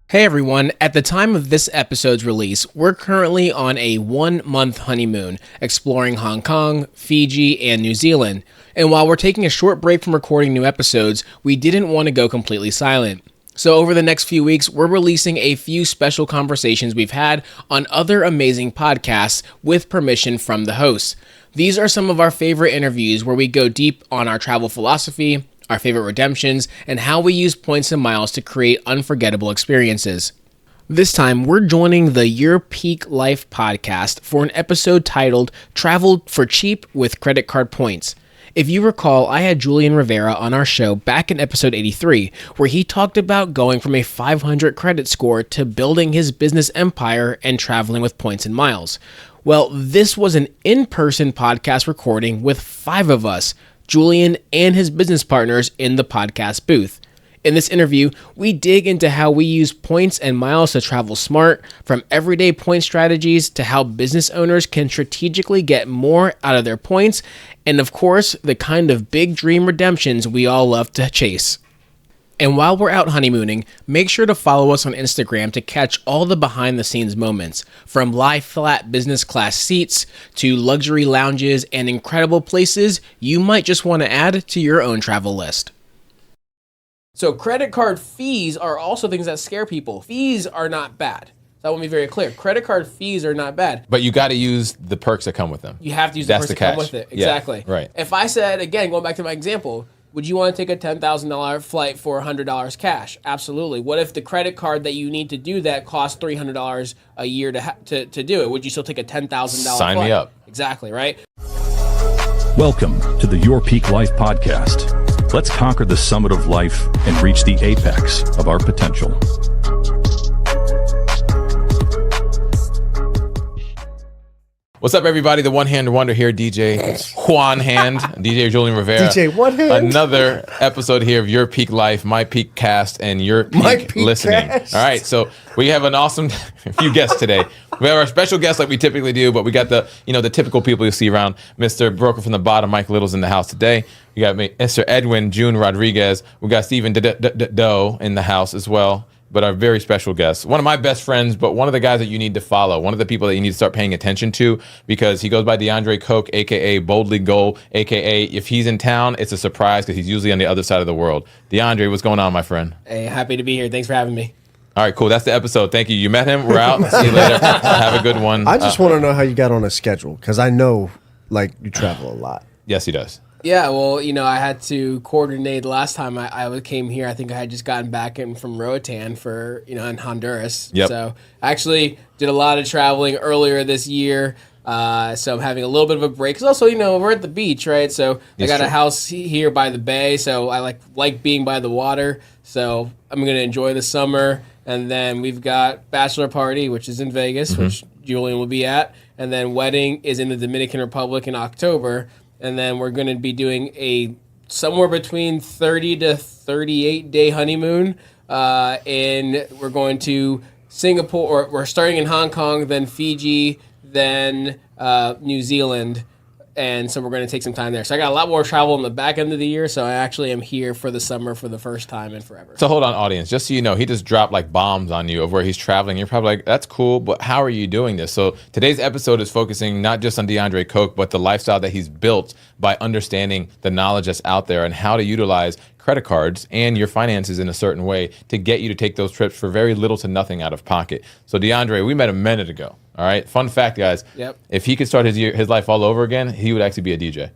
Hey everyone, at the time of this episode's release, we're currently on a 1-month honeymoon, exploring Hong Kong, Fiji, and New Zealand. And while we're taking a short break from recording new episodes, we didn't want to go completely silent. So over the next few weeks, we're releasing a few special conversations we've had on other amazing podcasts with permission from the hosts. These are some of our favorite interviews where we go deep on our travel philosophy, our favorite redemptions, and how we use points and miles to create unforgettable experiences. This time, we're joining the Your Peak Life podcast for an episode titled Travel for Cheap with Credit Card Points. If you recall, I had Julian Rivera on our show back in episode 83, where he talked about going from a 500 credit score to building his business empire and traveling with points and miles. Well, this was an in-person podcast recording with 5 of us, Julian and his business partners, in the podcast booth. In this interview, we dig into how we use points and miles to travel smart, from everyday point strategies to how business owners can strategically get more out of their points, and of course, the kind of big dream redemptions we all love to chase. And while we're out honeymooning, make sure to follow us on Instagram to catch all the behind-the-scenes moments, from lie-flat business class seats to luxury lounges and incredible places you might just want to add to your own travel list. So credit card fees are also things that scare people. Fees are not bad. That will be very clear. Credit card fees are not bad. But you got to use the perks that come with them. You have to use the perks that come with it. Exactly. Yeah, right. If I said, again, going back to my example, would you want to take a $10,000 flight for $100 cash? Absolutely. What if the credit card that you need to do that costs $300 a year to do it? Would you still take a $10,000 flight? Sign me up. Exactly, right? Welcome to the Your Peak Life podcast. Let's conquer the summit of life and reach the apex of our potential. What's up, everybody? The One Hand Wonder here, DJ Juan Hand, DJ Julian Rivera. DJ One Hand. Another episode here of Your Peak Life, My Peak Cast, and Your Peak Listening. Cast. All right, so we have an awesome few guests today. We have our special guests like we typically do, but we got the typical people you see around. Mr. Broker from the Bottom, Mike Little's in the house today. We got Mr. Edwin June Rodriguez. We got Stephen Doe in the house as well. But our very special guest, one of my best friends, but one of the guys that you need to follow, one of the people that you need to start paying attention to, because he goes by DeAndre Coke, a.k.a. Boldly Goal, a.k.a. if he's in town, it's a surprise because he's usually on the other side of the world. DeAndre, what's going on, my friend? Hey, happy to be here. Thanks for having me. All right, cool. That's the episode. Thank you. You met him. We're out. See you later. Have a good one. I just want to know how you got on a schedule, because I know, you travel a lot. Yes, he does. Yeah, well, I had to coordinate last time I came here. I think I had just gotten back in from Roatan for, in Honduras. Yep. So I actually did a lot of traveling earlier this year. So I'm having a little bit of a break. Because also, we're at the beach, right? So I got a house here by the bay. So I like being by the water. So I'm going to enjoy the summer. And then we've got bachelor party, which is in Vegas, which Julian will be at. And then wedding is in the Dominican Republic in October. And then we're going to be doing a somewhere between 30 to 38 day honeymoon. And we're going to Singapore, or we're starting in Hong Kong, then Fiji, then New Zealand. And so we're going to take some time there. So I got a lot more travel in the back end of the year. So I actually am here for the summer for the first time in forever. So hold on, audience. Just so you know, he just dropped bombs on you of where he's traveling. You're probably like, that's cool, but how are you doing this? So today's episode is focusing not just on DeAndre Coke, but the lifestyle that he's built by understanding the knowledge that's out there and how to utilize credit cards and your finances in a certain way to get you to take those trips for very little to nothing out of pocket. So DeAndre, we met a minute ago. All right. Fun fact, guys. Yep. If he could start his life all over again, he would actually be a DJ.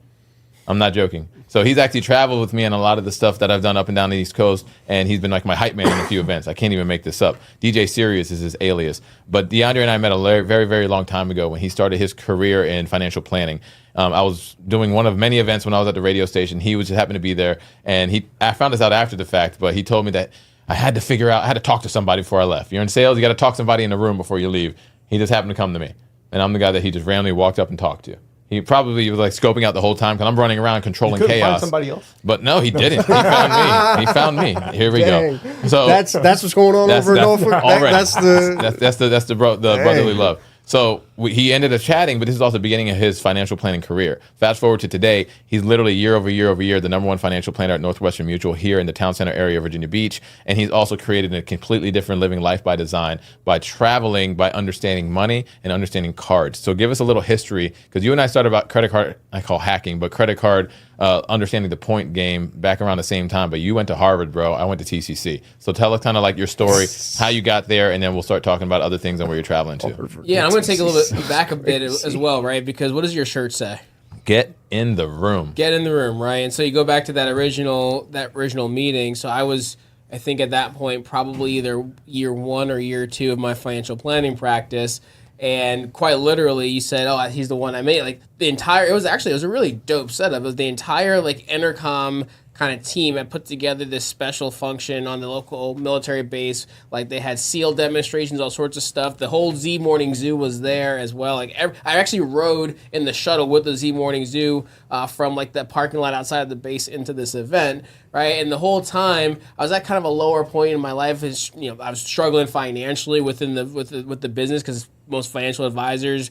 I'm not joking. So he's actually traveled with me on a lot of the stuff that I've done up and down the East Coast, and he's been like my hype man in a few events. I can't even make this up. DJ Sirius is his alias. But DeAndre and I met a very, very long time ago when he started his career in financial planning. I was doing one of many events when I was at the radio station. He was just happened to be there, and I found this out after the fact, but he told me that I had to talk to somebody before I left. You're in sales, you got to talk to somebody in the room before you leave. He just happened to come to me, and I'm the guy that he just randomly walked up and talked to. He probably was scoping out the whole time because I'm running around controlling chaos. Find somebody else? But no, he didn't. He found me. He found me. Here we go. So that's what's going on over in Norfolk. That's the brotherly love. So he ended up chatting, but this is also the beginning of his financial planning career. Fast forward to today, he's literally year over year, the number one financial planner at Northwestern Mutual here in the town center area of Virginia Beach. And he's also created a completely different living life by design, by traveling, by understanding money and understanding cards. So give us a little history, because you and I started about credit card, I call hacking, but credit card, understanding the point game back around the same time. But you went to Harvard, bro. I went to TCC. So tell us kind of like your story, how you got there, and then we'll start talking about other things and where you're traveling to. Yeah, I'm going to take a little bit back a bit as well, right? Because what does your shirt say? Get in the room. Get in the room, right? And so you go back to that original meeting. So I think at that point, probably either year 1 or year 2 of my financial planning practice. And quite literally, you said, "Oh, he's the one I made." Like it was a really dope setup. It was the entire like intercom kind of team had put together this special function on the local military base. Like they had SEAL demonstrations, all sorts of stuff. The whole Z Morning Zoo was there as well. Like I actually rode in the shuttle with the Z Morning Zoo from like the parking lot outside of the base into this event, right? And the whole time I was at kind of a lower point in my life. I was struggling financially with the business, because most financial advisors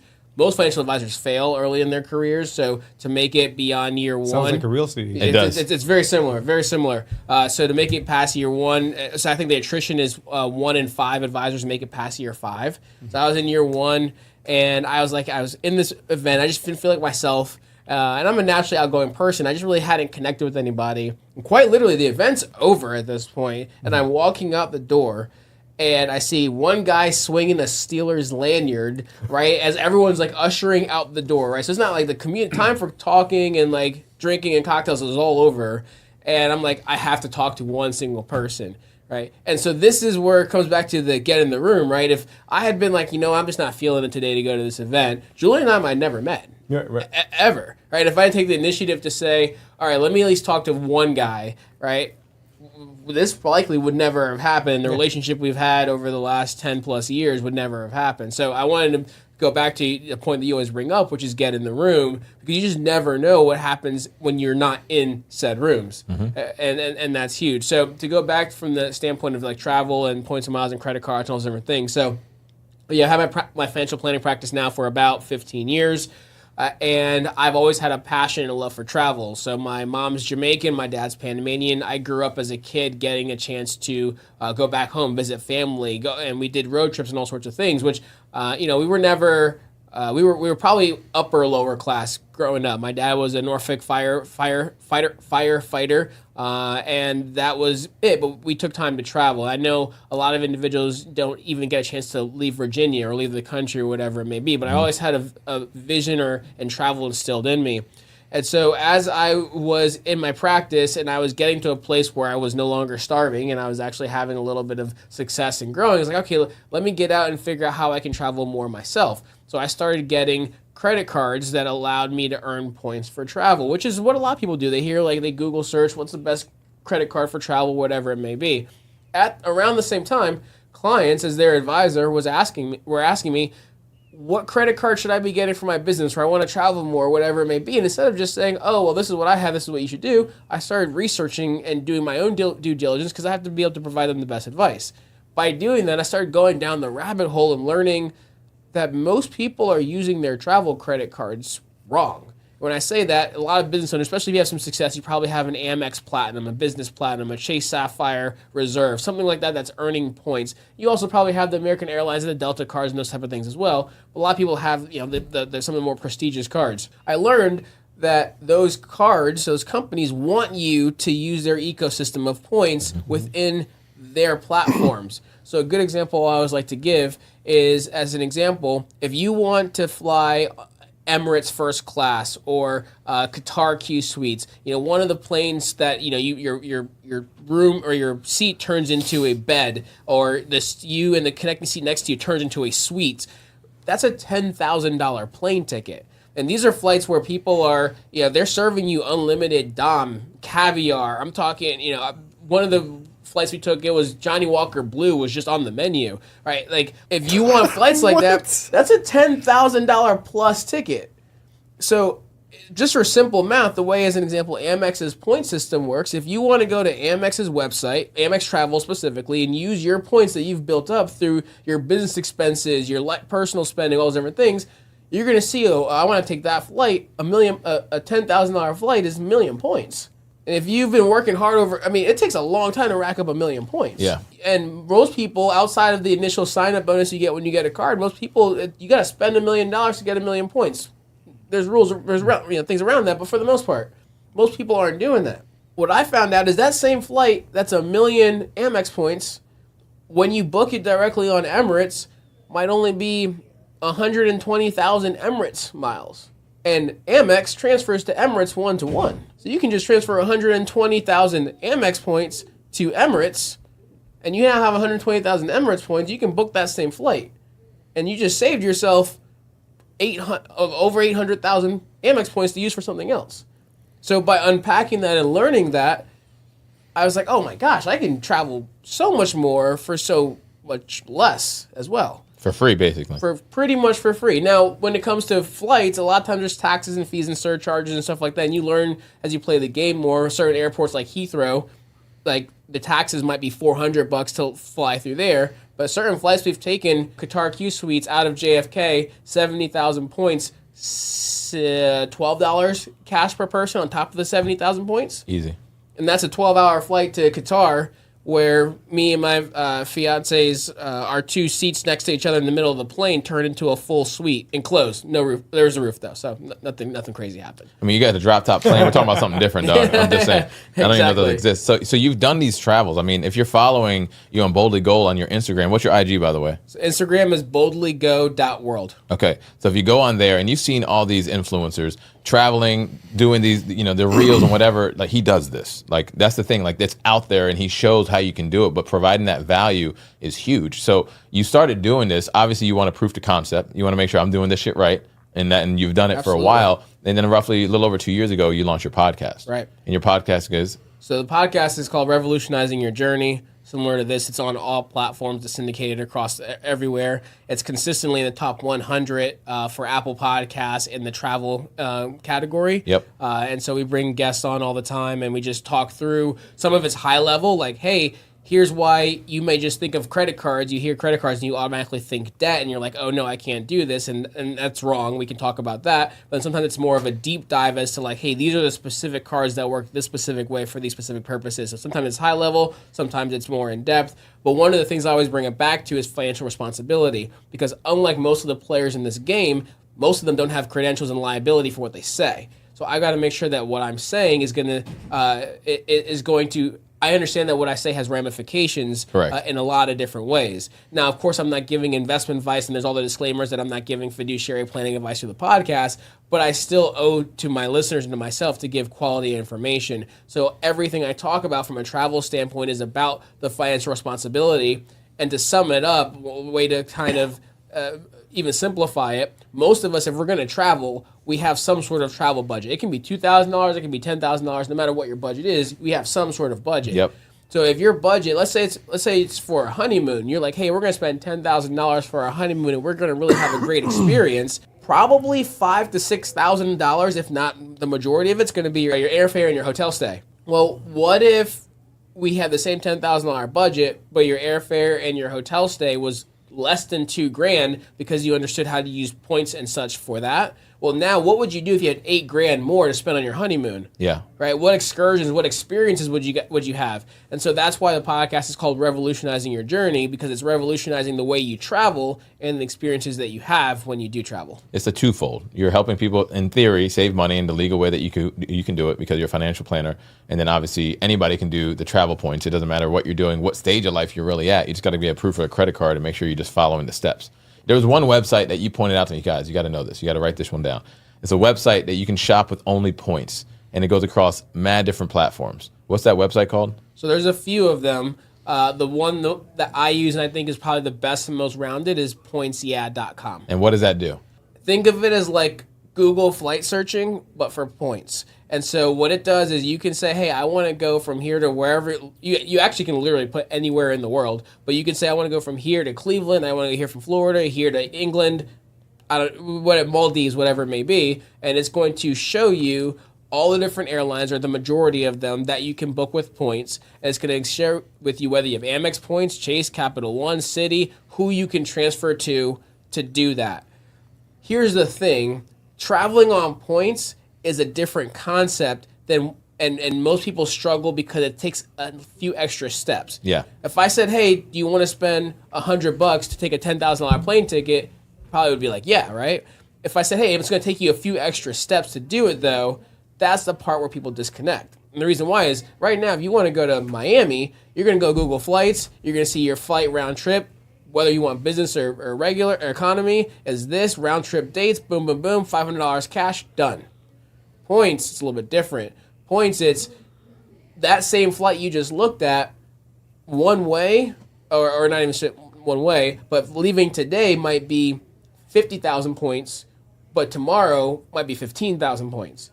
fail early in their careers. So to make it beyond year 1, sounds like a real city. It does. It's very similar, very similar. So to make it past year 1, so I think the attrition is 1 in 5 advisors make it past year 5. So I was in year 1, and I was in this event. I just didn't feel like myself. And I'm a naturally outgoing person. I just really hadn't connected with anybody. And quite literally, the event's over at this point, and I'm walking out the door, and I see one guy swinging a Steelers lanyard, right, as everyone's like ushering out the door, right? So it's not like the time for talking and like drinking and cocktails is all over. And I'm like, I have to talk to one single person, right? And so this is where it comes back to the get in the room, right? If I had been like, I'm just not feeling it today to go to this event, Julie and I might never met. Yeah, right. Ever, right? If I take the initiative to say, all right, let me at least talk to one guy, right? This likely would never have happened. The relationship we've had over the last 10 plus years would never have happened. So I wanted to go back to a point that you always bring up, which is get in the room, because you just never know what happens when you're not in said rooms. And that's huge. So to go back from the standpoint of like travel and points and miles and credit cards and all those different things. So yeah, I have my financial planning practice now for about 15 years. And I've always had a passion and a love for travel. So my mom's Jamaican, my dad's Panamanian. I grew up as a kid getting a chance to go back home, visit family, and we did road trips and all sorts of things, which, we were never, we were probably upper lower class growing up. My dad was a Norfolk firefighter, and that was it. But we took time to travel. I know a lot of individuals don't even get a chance to leave Virginia or leave the country or whatever it may be. But I always had a vision and travel instilled in me. And so as I was in my practice and I was getting to a place where I was no longer starving and I was actually having a little bit of success and growing, I was like, okay, let me get out and figure out how I can travel more myself. So I started getting credit cards that allowed me to earn points for travel, which is what a lot of people do. They they Google search, what's the best credit card for travel, whatever it may be. At around the same time, clients, as their advisor, were asking me, what credit card should I be getting for my business, or I want to travel more, whatever it may be. And instead of just saying, oh, well, this is what I have, this is what you should do, I started researching and doing my own due diligence, because I have to be able to provide them the best advice. By doing that, I started going down the rabbit hole and learning that most people are using their travel credit cards wrong. When I say that, a lot of business owners, especially if you have some success, you probably have an Amex Platinum, a Business Platinum, a Chase Sapphire Reserve, something like that that's earning points. You also probably have the American Airlines and the Delta cards and those type of things as well. But a lot of people have, some of the more prestigious cards. I learned that those cards, those companies want you to use their ecosystem of points within their platforms. So a good example I always like to give is, as an example, if you want to fly Emirates first class or Qatar Q suites, one of the planes that your room or your seat turns into a bed, or you and the connecting seat next to you turns into a suite, that's a $10,000 plane ticket. And these are flights where people are, they're serving you unlimited Dom, caviar. I'm talking, one of the flights we took, it was Johnny Walker Blue was just on the menu, right? Like, if you want flights like that, that's a $10,000 plus ticket. So just for simple math, the way, as an example, Amex's point system works, if you want to go to Amex's website, Amex Travel specifically, and use your points that you've built up through your business expenses, your personal spending, all those different things, you're going to see, oh, I want to take that flight, a $10,000 flight is 1,000,000 points. And if you've been working hard it takes a long time to rack up 1,000,000 points. Yeah. And most people, outside of the initial sign-up bonus you get when you get a card, most people, you got to spend $1 million to get 1,000,000 points. There's rules, there's things around that, but for the most part, most people aren't doing that. What I found out is that same flight, that's 1,000,000 Amex points, when you book it directly on Emirates, might only be 120,000 Emirates miles. And Amex transfers to Emirates 1-to-1. So you can just transfer 120,000 Amex points to Emirates, and you now have 120,000 Emirates points. You can book that same flight. And you just saved yourself over 800,000 Amex points to use for something else. So by unpacking that and learning that, I was like, oh my gosh, I can travel so much more for so much less as well. For free, basically. For pretty much for free. Now, when it comes to flights, a lot of times there's taxes and fees and surcharges and stuff like that, and you learn as you play the game more. Certain airports like Heathrow, like the taxes might be $400 to fly through there, but certain flights we've taken, Qatar Q Suites out of JFK, 70,000 points, $12 cash per person on top of the 70,000 points. Easy. And that's a 12-hour flight to Qatar, where me and my fiance's, our two seats next to each other in the middle of the plane turned into a full suite, enclosed. No roof. There was a roof, though, so nothing crazy happened. I mean, you got a drop-top plane. We're talking about something different, dog. I'm just saying. I don't even know those exist. So you've done these travels. I mean, if you're following you on Boldly Goal on your Instagram, what's your IG, by the way? So Instagram is boldlygo.world. Okay. So if you go on there and you've seen all these influencers traveling, doing these, the reels and whatever, like he does this. Like that's the thing, like it's out there and he shows how you can do it, but providing that value is huge. So you started doing this. Obviously you want to proof the concept. You want to make sure I'm doing this shit right. And you've done it for a while. And then roughly a little over 2 years ago, you launched your podcast. Right. And your podcast is? So the podcast is called Revolutionizing Your Journey. Similar to this, it's on all platforms. It's syndicated across everywhere. It's consistently in the top 100 for Apple Podcasts in the travel category. Yep. And so we bring guests on all the time, and we just talk through some of it's high level, like, hey, here's why you may just think of credit cards. You hear credit cards and you automatically think debt, and you're like, oh no, I can't do this, and that's wrong. We can talk about that. But sometimes it's more of a deep dive as to like, hey, these are the specific cards that work this specific way for these specific purposes. So sometimes it's high level, sometimes it's more in depth. But one of the things I always bring it back to is financial responsibility, because unlike most of the players in this game, most of them don't have credentials and liability for what they say. So I got to make sure that what I'm saying is going to I understand that what I say has ramifications in a lot of different ways. Now, of course, I'm not giving investment advice, and there's all the disclaimers that I'm not giving fiduciary planning advice through the podcast, but I still owe to my listeners and to myself to give quality information. So everything I talk about from a travel standpoint is about the financial responsibility. And to sum it up, a way to kind of even simplify it, most of us, if we're going to travel, we have some sort of travel budget. It can be $2,000, it can be $10,000, no matter what your budget is, we have some sort of budget. Yep. So if your budget, let's say it's for a honeymoon, you're like, hey, we're going to spend $10,000 for our honeymoon and we're going to really have a great experience. Probably $5,000 to $6,000, if not the majority of it's going to be your airfare and your hotel stay. Well, what if we had the same $10,000 budget, but your airfare and your hotel stay was less than $2,000 because you understood how to use points and such for that? Well, now what would you do if you had $8,000 more to spend on your honeymoon? Yeah. Right. What excursions, what experiences would you have? And so that's why the podcast is called Revolutionizing Your Journey, because it's revolutionizing the way you travel and the experiences that you have when you do travel. It's a twofold. You're helping people, in theory, save money in the legal way that you can do it because you're a financial planner. And then obviously anybody can do the travel points. It doesn't matter what you're doing, what stage of life you're really at. You just got to get proof of a credit card and make sure you're just following the steps. There was one website that you pointed out to me, guys. You got to know this. You got to write this one down. It's a website that you can shop with only points, and it goes across mad different platforms. What's that website called? So there's a few of them. The one that I use and I think is probably the best and most rounded is pointsyeah.com. And what does that do? Think of it as like Google flight searching, but for points. And so what it does is you can say, hey, I want to go from here to wherever. You actually can literally put anywhere in the world, but you can say, I want to go from here to Cleveland. I want to go here from Florida, here to England, Maldives, whatever it may be, and it's going to show you all the different airlines, or the majority of them, that you can book with points. And it's going to share with you whether you have Amex points, Chase, Capital One, Citi, who you can transfer to do that. Here's the thing. Traveling on points is a different concept than, and most people struggle because it takes a few extra steps. Yeah. If I said, hey, do you want to spend $100 to take a $10,000 plane ticket? Probably would be like, yeah, right? If I said, hey, it's going to take you a few extra steps to do it, though, that's the part where people disconnect. And the reason why is, right now, if you want to go to Miami, you're going to go Google Flights. You're going to see your flight round trip, whether you want business or regular or economy, is this, round trip dates, boom, boom, boom, $500 cash, done. Points, it's a little bit different. Points, it's that same flight you just looked at one way, or not even one way, but leaving today might be 50,000 points, but tomorrow might be 15,000 points.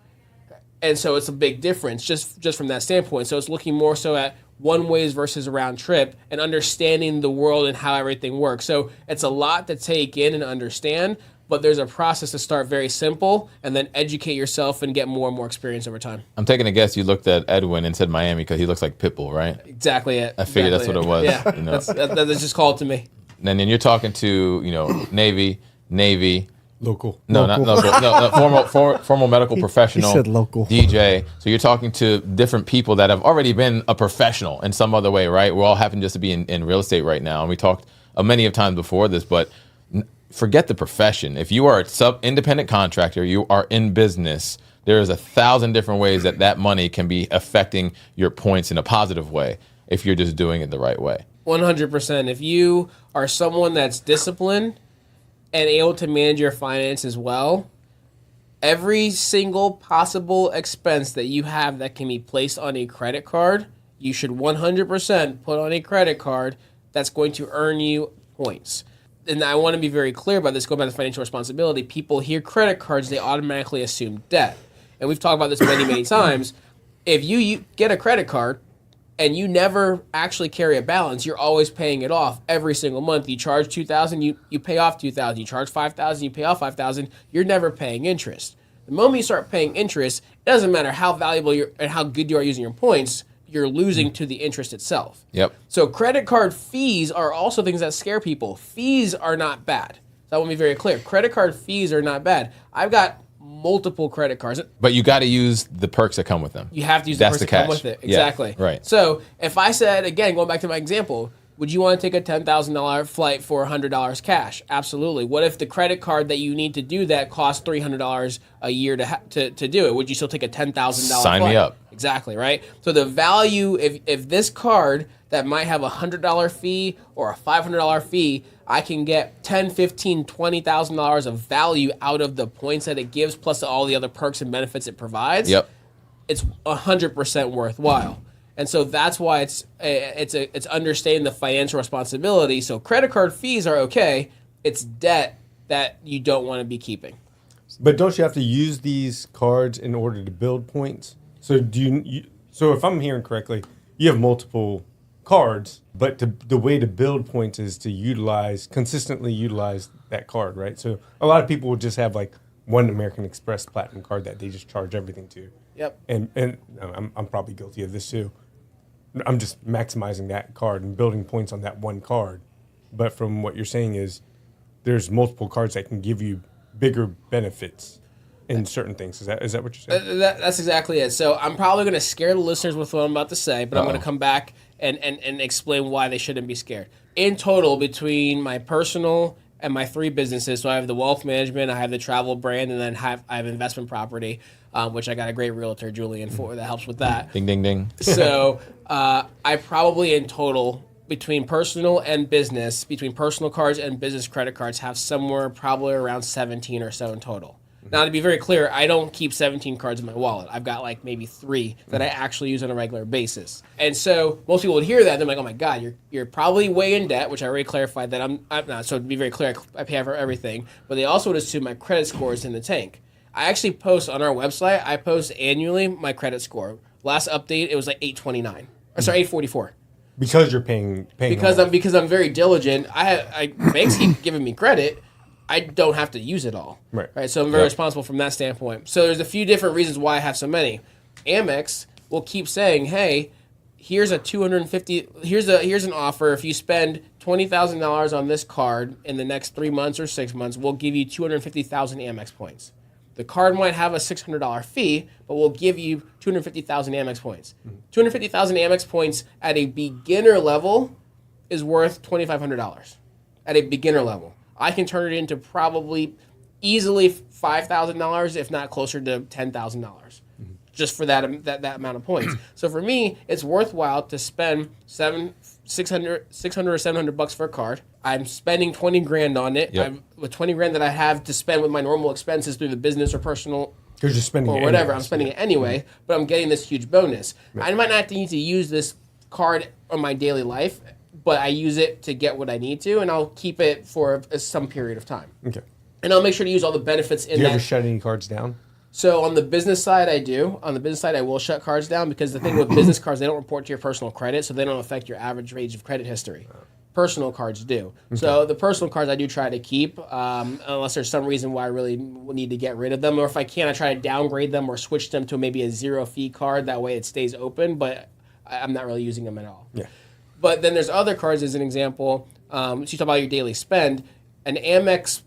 And so it's a big difference just from that standpoint. So it's looking more so at one ways versus a round trip and understanding the world and how everything works. So it's a lot to take in and understand, but there's a process to start very simple and then educate yourself and get more and more experience over time. I'm taking a guess you looked at Edwin and said Miami because he looks like Pitbull, right? Exactly it. I figured that's what it was. Yeah, you know? that's just called to me. And then you're talking to, Navy. Local. No, local. not local. No, formal medical professional. He said local. DJ. So you're talking to different people that have already been a professional in some other way, right? We're all happen just to be in real estate right now. And we talked many of times before this, but forget the profession. If you are a independent contractor, you are in business, there is 1,000 different ways that money can be affecting your points in a positive way if you're just doing it the right way. 100%. If you are someone that's disciplined and able to manage your finances well, every single possible expense that you have that can be placed on a credit card, you should 100% put on a credit card that's going to earn you points. And I want to be very clear about this, going back to financial responsibility. People hear credit cards, they automatically assume debt. And we've talked about this many, many times. If you get a credit card and you never actually carry a balance, you're always paying it off every single month. You charge $2,000, you pay off $2,000. You charge $5,000, you pay off $5,000. You're never paying interest. The moment you start paying interest, it doesn't matter how valuable and how good you are using your points, you're losing to the interest itself. Yep. So credit card fees are also things that scare people. Fees are not bad. So I want to be very clear. Credit card fees are not bad. I've got multiple credit cards. But you got to use the perks that come with them. You have to use the perks that come with it. Exactly. Yeah, right. So if I said, again, going back to my example, would you want to take a $10,000 flight for $100 cash? Absolutely. What if the credit card that you need to do that costs $300 a year to do it? Would you still take a $10,000 Sign flight? me up. Exactly, right? So the value, if this card that might have a $100 fee or a $500 fee, I can get $10,000, $15,000, $20,000 of value out of the points that it gives, plus all the other perks and benefits it provides. Yep. It's 100% worthwhile. And so that's why it's understanding the financial responsibility. So credit card fees are okay. It's debt that you don't want to be keeping. But don't you have to use these cards in order to build points? So so if I'm hearing correctly, you have multiple cards, but the way to build points is to consistently utilize that card, right? So a lot of people will just have like one American Express Platinum card that they just charge everything to. Yep. And I'm probably guilty of this too. I'm just maximizing that card and building points on that one card. But from what you're saying is there's multiple cards that can give you bigger benefits in certain things. Is that what you're saying? That's exactly it. So I'm probably going to scare the listeners with what I'm about to say, but I'm going to come back and explain why they shouldn't be scared. In total, between my personal and my 3 businesses, so I have the wealth management, I have the travel brand, and then I have investment property, which I got a great realtor, Julian, for that helps with that. Ding, ding, ding. So I probably in total, between personal and business, between personal cards and business credit cards, have somewhere probably around 17 or so in total. Now, to be very clear, I don't keep 17 cards in my wallet. I've got like maybe 3 that I actually use on a regular basis. And so most people would hear that, and they're like, oh my God, you're probably way in debt, which I already clarified that I'm not. So to be very clear, I pay for everything. But they also would assume my credit score is in the tank. I actually post on our website, I post annually my credit score. Last update, it was like 829. Or sorry, 844. Because you're paying Because I'm very diligent. Banks keep giving me credit, I don't have to use it all. Right. So I'm very responsible from that standpoint. So there's a few different reasons why I have so many. Amex will keep saying, hey, here's a $250, here's an offer. If you spend $20,000 on this card in the next 3 months or 6 months, we'll give you 250,000 Amex points. The card might have a $600 fee, but we'll give you 250,000 Amex points. 250,000 Amex points at a beginner level is worth $2,500 at a beginner level. I can turn it into probably easily $5,000, if not closer to $10,000, just for that amount of points. So for me, it's worthwhile to spend $600 or $700 for a card. I'm spending 20 grand on it. With 20 grand that I have to spend with my normal expenses through the business or personal You're just spending or it whatever. anyways. I'm spending it anyway, but I'm getting this huge bonus. I might not need to use this card on my daily life, but I use it to get what I need to, and I'll keep it for some period of time. Okay. And I'll make sure to use all the benefits in Do you that. ever shut any cards down? So on the business side, I do. On the business side, I will shut cards down because the thing with business cards, they don't report to your personal credit, so they don't affect your average range of credit history. Personal cards do. So the personal cards I do try to keep, unless there's some reason why I really need to get rid of them, or if I can, I try to downgrade them or switch them to maybe a zero fee card. That way it stays open, but I'm not really using them at all. Yeah. But then there's other cards as an example. So you talk about your daily spend. An Amex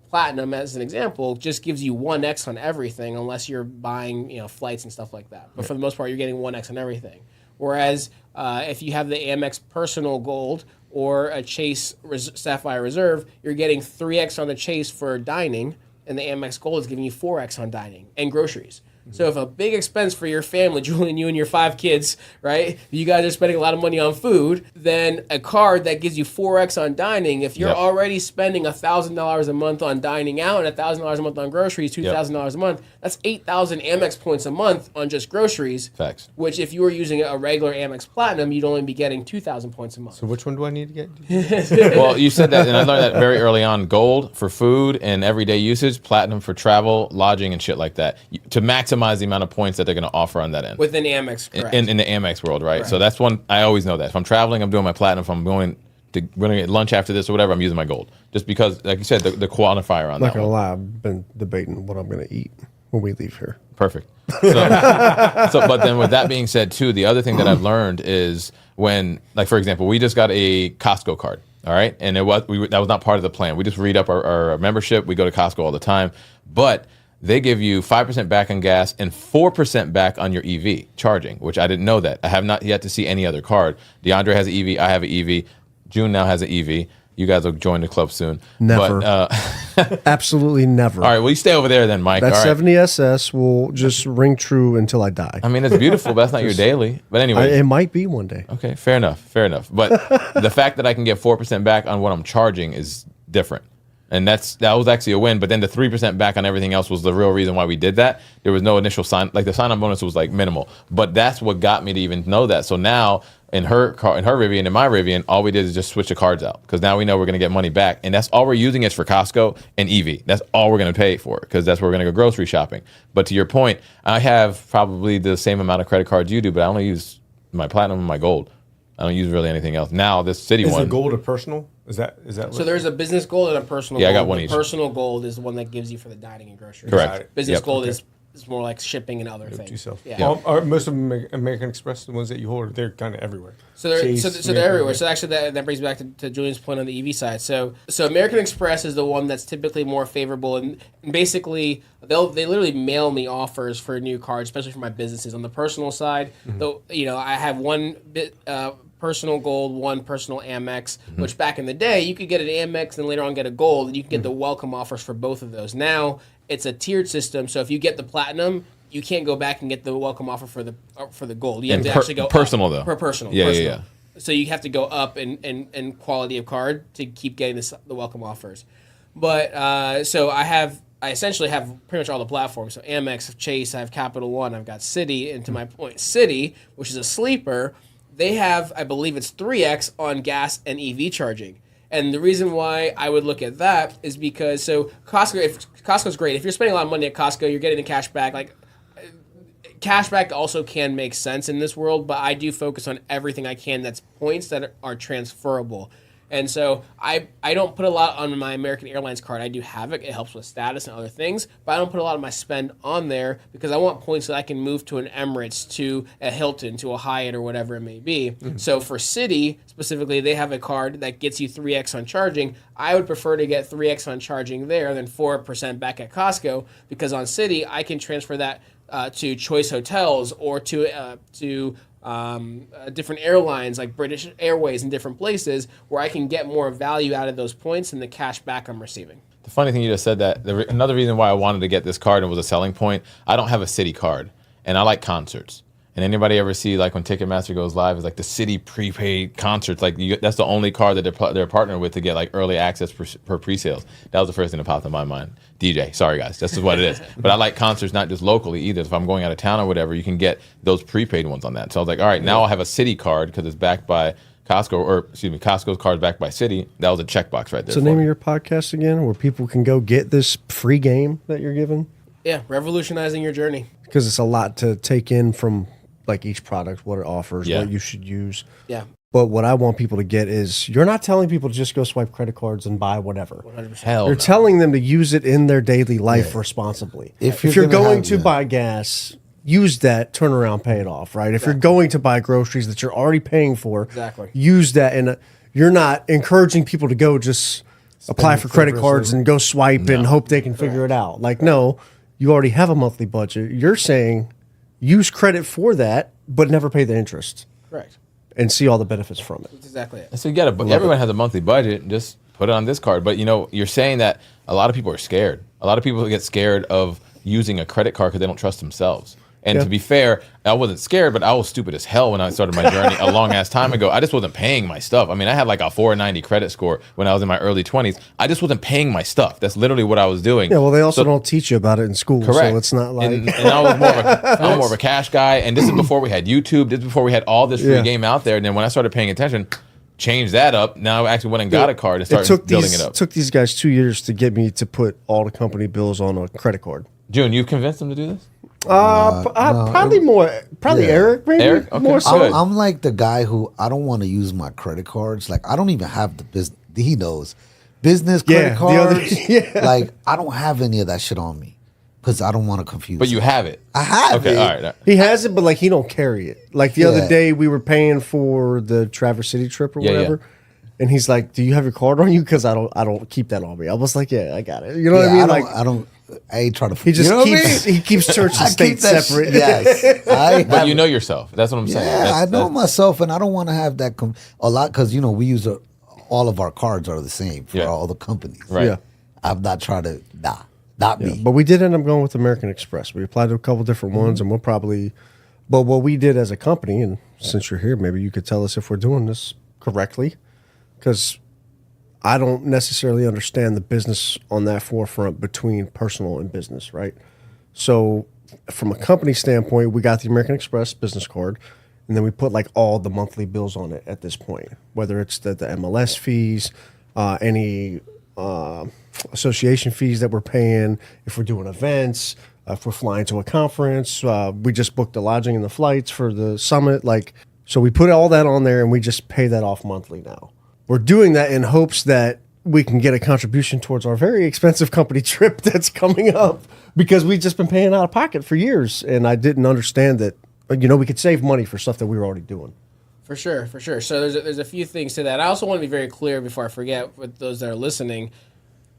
Platinum, as an example, just gives you 1x on everything unless you're buying flights and stuff like that. But for the most part, you're getting 1x on everything. Whereas if you have the Amex Personal Gold or a Chase Sapphire Reserve, you're getting 3x on the Chase for dining, and the Amex Gold is giving you 4x on dining and groceries. So if a big expense for your family, Julian, you and your 5 kids, right? You guys are spending a lot of money on food, then a card that gives you 4x on dining, if you're already spending $1,000 a month on dining out and $1,000 a month on groceries, $2,000 a month, that's 8,000 Amex points a month on just groceries. Facts. Which if you were using a regular Amex Platinum, you'd only be getting 2,000 points a month. So which one do I need to get? Well, you said that, and I learned that very early on. Gold for food and everyday usage, platinum for travel, lodging, and shit like that. To maximize the amount of points that they're going to offer on that end. Within Amex, correct. In the Amex world, right? So that's one, I always know that. If I'm traveling, I'm doing my platinum. If I'm going to get lunch after this or whatever, I'm using my gold. Just because, like you said, the quantifier on Not that gonna one. lie, I've been debating what I'm gonna eat when we leave here. Perfect. But then with that being said, too, the other thing that I've learned is when, like, for example, we just got a Costco card, all right? And that was not part of the plan. We just read up our membership. We go to Costco all the time. But they give you 5% back on gas and 4% back on your EV charging, which I didn't know that. I have not yet to see any other card. DeAndre has an EV. I have an EV. June now has an EV. You guys will join the club soon. Never. But, Absolutely never. all right, well, you stay over there then, Mike. That all right. 70 SS will just ring true until I die. I mean, it's beautiful, but that's not your daily. But anyway. It might be one day. Okay, fair enough. But the fact that I can get 4% back on what I'm charging is different. And that was actually a win. But then the 3% back on everything else was the real reason why we did that. There was no initial the sign-on bonus was like minimal. But that's what got me to even know that. So now in her Rivian and my Rivian, all we did is just switch the cards out. Because now we know we're going to get money back. And that's all we're using is for Costco and EV. That's all we're going to pay for because that's where we're going to go grocery shopping. But to your point, I have probably the same amount of credit cards you do, but I only use my Platinum and my Gold. I don't use really anything else. Now this city Is one. the gold a personal? Is that So there's a business gold and a personal Yeah, I gold. got one The each. personal gold is the one that gives you for the dining and groceries. Correct. Business Yep. gold is more like shipping and other things. yourself. Yeah. Are most of them American Express the ones that you hold? They're kind of everywhere. So they're Chase, so they're American everywhere. Express. So actually, that brings me back to Julian's point on the EV side. So American Express is the one that's typically more favorable, and basically they literally mail me offers for new cards, especially for my businesses. On the personal side, though, I have one personal gold, one personal Amex, which back in the day you could get an Amex and later on get a gold, and you can get the welcome offers for both of those. Now it's a tiered system, so if you get the platinum, you can't go back and get the welcome offer for the gold. You have to actually go personal up. though. Per personal. Yeah, personal. yeah. So you have to go up in quality of card to keep getting the welcome offers. But so I essentially have pretty much all the platforms. So Amex, Chase, I have Capital One, I've got Citi, and to my point, Citi, which is a sleeper, they have, I believe it's 3x on gas and EV charging. And the reason why I would look at that is because, so Costco's great. If you're spending a lot of money at Costco, you're getting the cash back. Like, cashback also can make sense in this world, but I do focus on everything I can that's points that are transferable. And so I don't put a lot on my American Airlines card. I do have it. It helps with status and other things, but I don't put a lot of my spend on there because I want points that I can move to an Emirates, to a Hilton, to a Hyatt, or whatever it may be. So for Citi specifically, they have a card that gets you 3x on charging. I would prefer to get 3x on charging there than 4% back at Costco, because on Citi I can transfer that to Choice Hotels or to different airlines like British Airways and different places where I can get more value out of those points and the cash back I'm receiving. The funny thing you just said that, another reason why I wanted to get this card and was a selling point, I don't have a Citi card, and I like concerts. And anybody ever see, like when Ticketmaster goes live, is like the Citi prepaid concerts. Like that's the only card that they're partnering with to get like early access per pre-sales. That was the first thing that popped in my mind. DJ, sorry guys, this is what it is. But I like concerts not just locally either. If I'm going out of town or whatever, you can get those prepaid ones on that. So I was like, all right, now I'll have a Citi card because it's backed by Costco's card backed by Citi. That was a checkbox right there. So name of your podcast again, where people can go get this free game that you're giving? Yeah, Revolutionizing Your Journey. Because it's a lot to take in from like each product, what it offers, what you should use. Yeah. But what I want people to get is, you're not telling people to just go swipe credit cards and buy whatever. 100%. Hell You're no. telling them to use it in their daily life responsibly. If If you're you're gonna going have to that. buy gas, use that, turn around, pay it off, right? If you're going to buy groceries that you're already paying for, Exactly. use that. And you're not encouraging people to go just apply for credit cards and go swipe and hope they can figure it out. Like, no, you already have a monthly budget. You're saying use credit for that, but never pay the interest Correct. and see all the benefits from it. That's exactly it. So you get it, but everyone has a monthly budget. Just put it on this card. But you're saying that a lot of people are scared. A lot of people get scared of using a credit card because they don't trust themselves. And to be fair, I wasn't scared, but I was stupid as hell when I started my journey a long ass time ago. I just wasn't paying my stuff. I mean, I had like a 490 credit score when I was in my early 20s. I just wasn't paying my stuff. That's literally what I was doing. Yeah, well, they also don't teach you about it in school. Correct. So it's not like... And I was I'm more of a cash guy. And this is before we had YouTube. This is before we had all this free game out there. And then when I started paying attention, changed that up. Now I actually went and got a card and started building it up. It took these guys 2 years to get me to put all the company bills on a credit card. June, you convinced them to do this? Probably Eric, maybe. Eric? Okay. More so. Good. I'm like the guy who I don't want to use my credit cards. Like I don't even have the business. He knows business credit cards. Like I don't have any of that shit on me because I don't want to confuse. But you have it. I have Okay, it. all right. He has it, but like he don't carry it. Like the other day, we were paying for the Traverse City trip or whatever, and he's like, "Do you have your card on you? Because I don't keep that on me." I was like, "Yeah, I got it." You know what I mean? I ain't trying to. He just you know keeps what I mean? he keeps church I and state keep that separate. Yes, But you know yourself. That's what I'm saying. Yeah, I know myself, and I don't want to have that a lot because we use all of our cards are the same for all the companies. Right. Yeah. I'm not trying to. Not me. But we did end up going with American Express. We applied to a couple different ones, and we'll probably. But what we did as a company, and since you're here, maybe you could tell us if we're doing this correctly, because I don't necessarily understand the business on that forefront between personal and business, right? So from a company standpoint, we got the American Express business card, and then we put like all the monthly bills on it at this point, whether it's the MLS fees, any association fees that we're paying, if we're doing events, if we're flying to a conference, we just booked the lodging and the flights for the summit. So we put all that on there and we just pay that off monthly now. We're doing that in hopes that we can get a contribution towards our very expensive company trip that's coming up, because we've just been paying out of pocket for years. And I didn't understand that, we could save money for stuff that we were already doing. For sure. So there's a few things to that. I also want to be very clear before I forget, with those that are listening,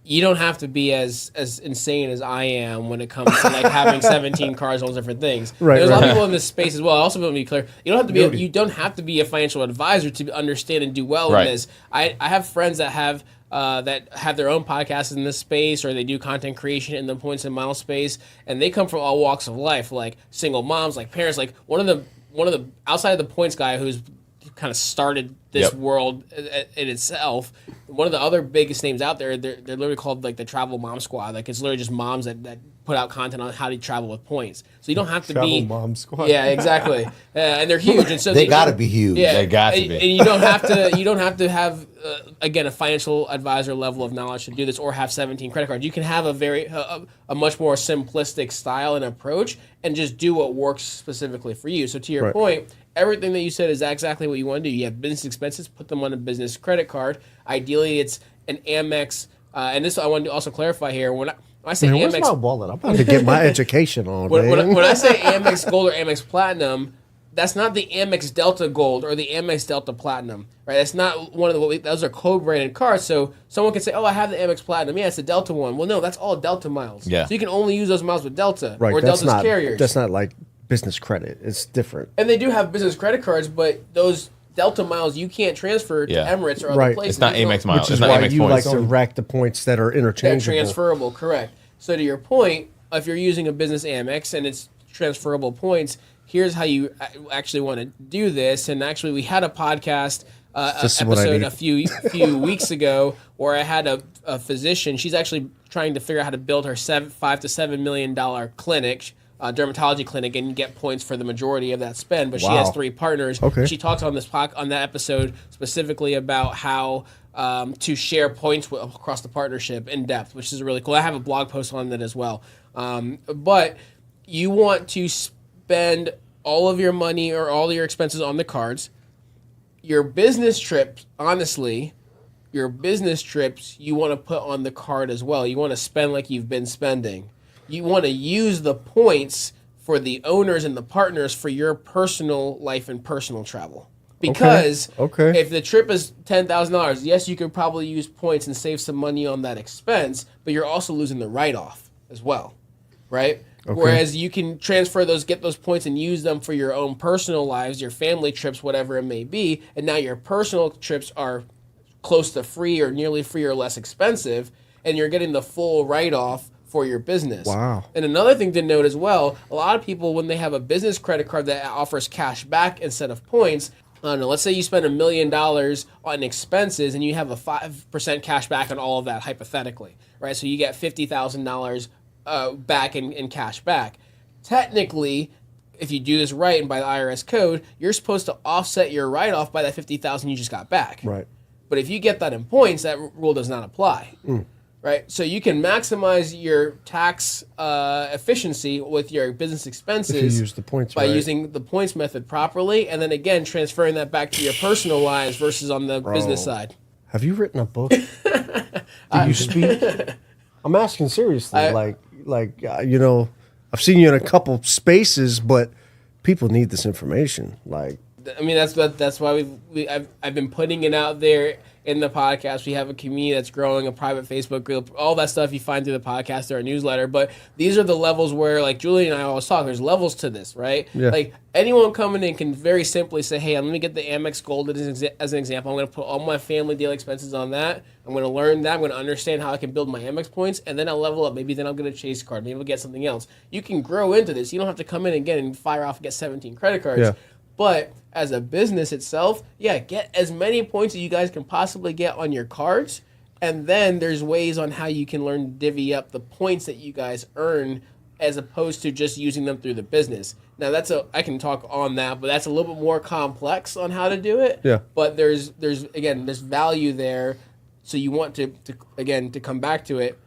you don't have to be as insane as I am when it comes to like having 17 cards on different things. Right, There's a lot right. of people in this space as well. I also want to be clear. You don't have to be a financial advisor to understand and do well Right. in this. I have friends that have their own podcasts in this space, or they do content creation in the points and mile space, and they come from all walks of life, like single moms, like parents. Like one of the outside of the points guy who's kind of started this world in itself. One of the other biggest names out there, they're literally called like the Travel Mom Squad. Like it's literally just moms that put out content on how to travel with points. So you don't have to Travel be Mom Squad. Yeah, exactly. And they're huge, and so They gotta be huge. Yeah, They got to be. And you don't have to have again a financial advisor level of knowledge to do this, or have 17 credit cards. You can have a much more simplistic style and approach, and just do what works specifically for you. So to your point, everything that you said is exactly what you want to do. You have business expenses, put them on a business credit card. Ideally, it's an Amex. And this I want to also clarify here. When I say Man, where's Amex, my wallet? I'm about to get my education on, man. when I say Amex Gold or Amex Platinum, that's not the Amex Delta Gold or the Amex Delta Platinum, right? That's not one of those are co-branded cards. So someone can say, "Oh, I have the Amex Platinum. Yeah, it's the Delta one." Well, no, that's all Delta miles. Yeah. So you can only use those miles with Delta Right, or that's Delta's not, carriers. That's not like business credit. It's different. And they do have business credit cards, but those Delta miles you can't transfer to Yeah. Emirates or other Right. places. It's not Amex miles. Which It's is not why Amex you points. like to rack the points that are They're interchangeable. transferable, correct. So to your point, if you're using a business Amex and it's transferable points, here's how you actually want to do this. And actually, we had a podcast This is what I episode need. a few weeks ago where I had a physician. She's actually trying to figure out how to build her $5 to $7 million clinic, dermatology clinic, and get points for the majority of that spend. But she has Wow. 3 partners. Okay. She talks on that episode specifically about how to share points across the partnership in depth, which is really cool. I have a blog post on that as well. But you want to spend all of your money or all your expenses on the cards. Your business trips, honestly, you want to put on the card as well. You want to spend like you've been spending. You want to use the points for the owners and the partners for your personal life and personal travel. Because Okay. if the trip is $10,000, yes, you could probably use points and save some money on that expense, but you're also losing the write-off as well, right? Whereas you can transfer get those points and use them for your own personal lives, your family trips, whatever it may be, and now your personal trips are close to free or nearly free or less expensive, and you're getting the full write-off for your business. Wow. And another thing to note as well, a lot of people, when they have a business credit card that offers cash back instead of points, I don't know, let's say you spend $1 million on expenses and you have a 5% cash back on all of that, hypothetically, right? So you get $50,000 back in cash back. Technically, if you do this right and by the IRS code, you're supposed to offset your write-off by that $50,000 you just got back. Right. But if you get that in points, that rule does not apply. Right? So you can maximize your tax efficiency with your business expenses If you use the points by right. using the points method properly, and then again transferring that back to your personal lives versus on the business side. Have you written a book? Do you speak? I'm asking seriously. I've seen you in a couple spaces, but people need this information. Like, I mean, that's why I've been putting it out there in the podcast. We have a community that's growing, a private Facebook group, all that stuff you find through the podcast or our newsletter. But these are the levels where, like Julie and I always talk, there's levels to this, right? Yeah. Like anyone coming in can very simply say, hey, let me get the Amex Gold as an example. I'm going to put all my family daily expenses on that. I'm going to learn that. I'm going to understand how I can build my Amex points, and then I'll level up. Maybe then I'll get a Chase card. Maybe I'll get something else. You can grow into this. You don't have to come in again and fire off and get 17 credit cards. Yeah. But as a business itself, get as many points as you guys can possibly get on your cards. And then there's ways on how you can learn to divvy up the points that you guys earn as opposed to just using them through the business. Now I can talk on that, but that's a little bit more complex on how to do it. Yeah. But there's value there. So you want to come back to it,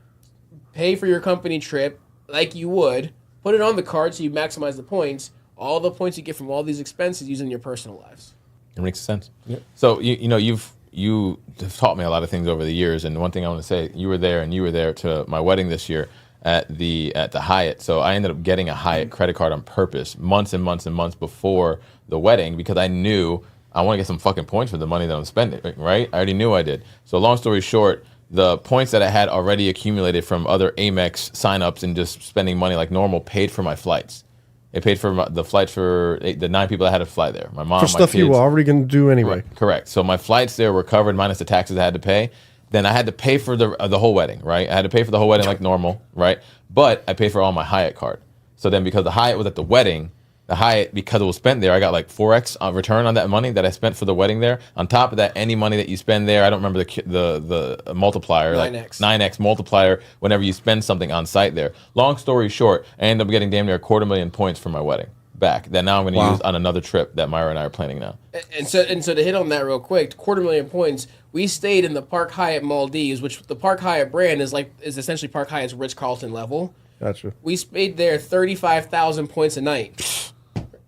pay for your company trip like you would, put it on the card so you maximize the points. All the points you get from all these expenses using your personal lives. It makes sense. Yep. So you have taught me a lot of things over the years, and one thing I want to say, you were there to my wedding this year at the Hyatt. So I ended up getting a Hyatt credit card on purpose months and months and months before the wedding because I knew I want to get some fucking points for the money that I'm spending, right? I already knew I did. So long story short, the points that I had already accumulated from other Amex signups and just spending money like normal paid for my flights. It paid for the flights for the 9 people that had to fly there. My mom, for my stuff kids. you were already going to do anyway. Right, correct. So my flights there were covered minus the taxes I had to pay. Then I had to pay for the whole wedding, right? I had to pay for the whole wedding like normal, right? But I paid for all my Hyatt card. So then because the Hyatt was at the wedding, the Hyatt, because it was spent there, I got like 4x return on that money that I spent for the wedding there. On top of that, any money that you spend there, I don't remember the multiplier, 9x. like 9x multiplier whenever you spend something on site there. Long story short, I ended up getting damn near 250,000 points for my wedding back that now I'm going to use on another trip that Myra and I are planning now. And so to hit on that real quick, 250,000 points. We stayed in the Park Hyatt Maldives, which the Park Hyatt brand is essentially Park Hyatt's Ritz-Carlton level. Gotcha. We stayed there 35,000 points a night.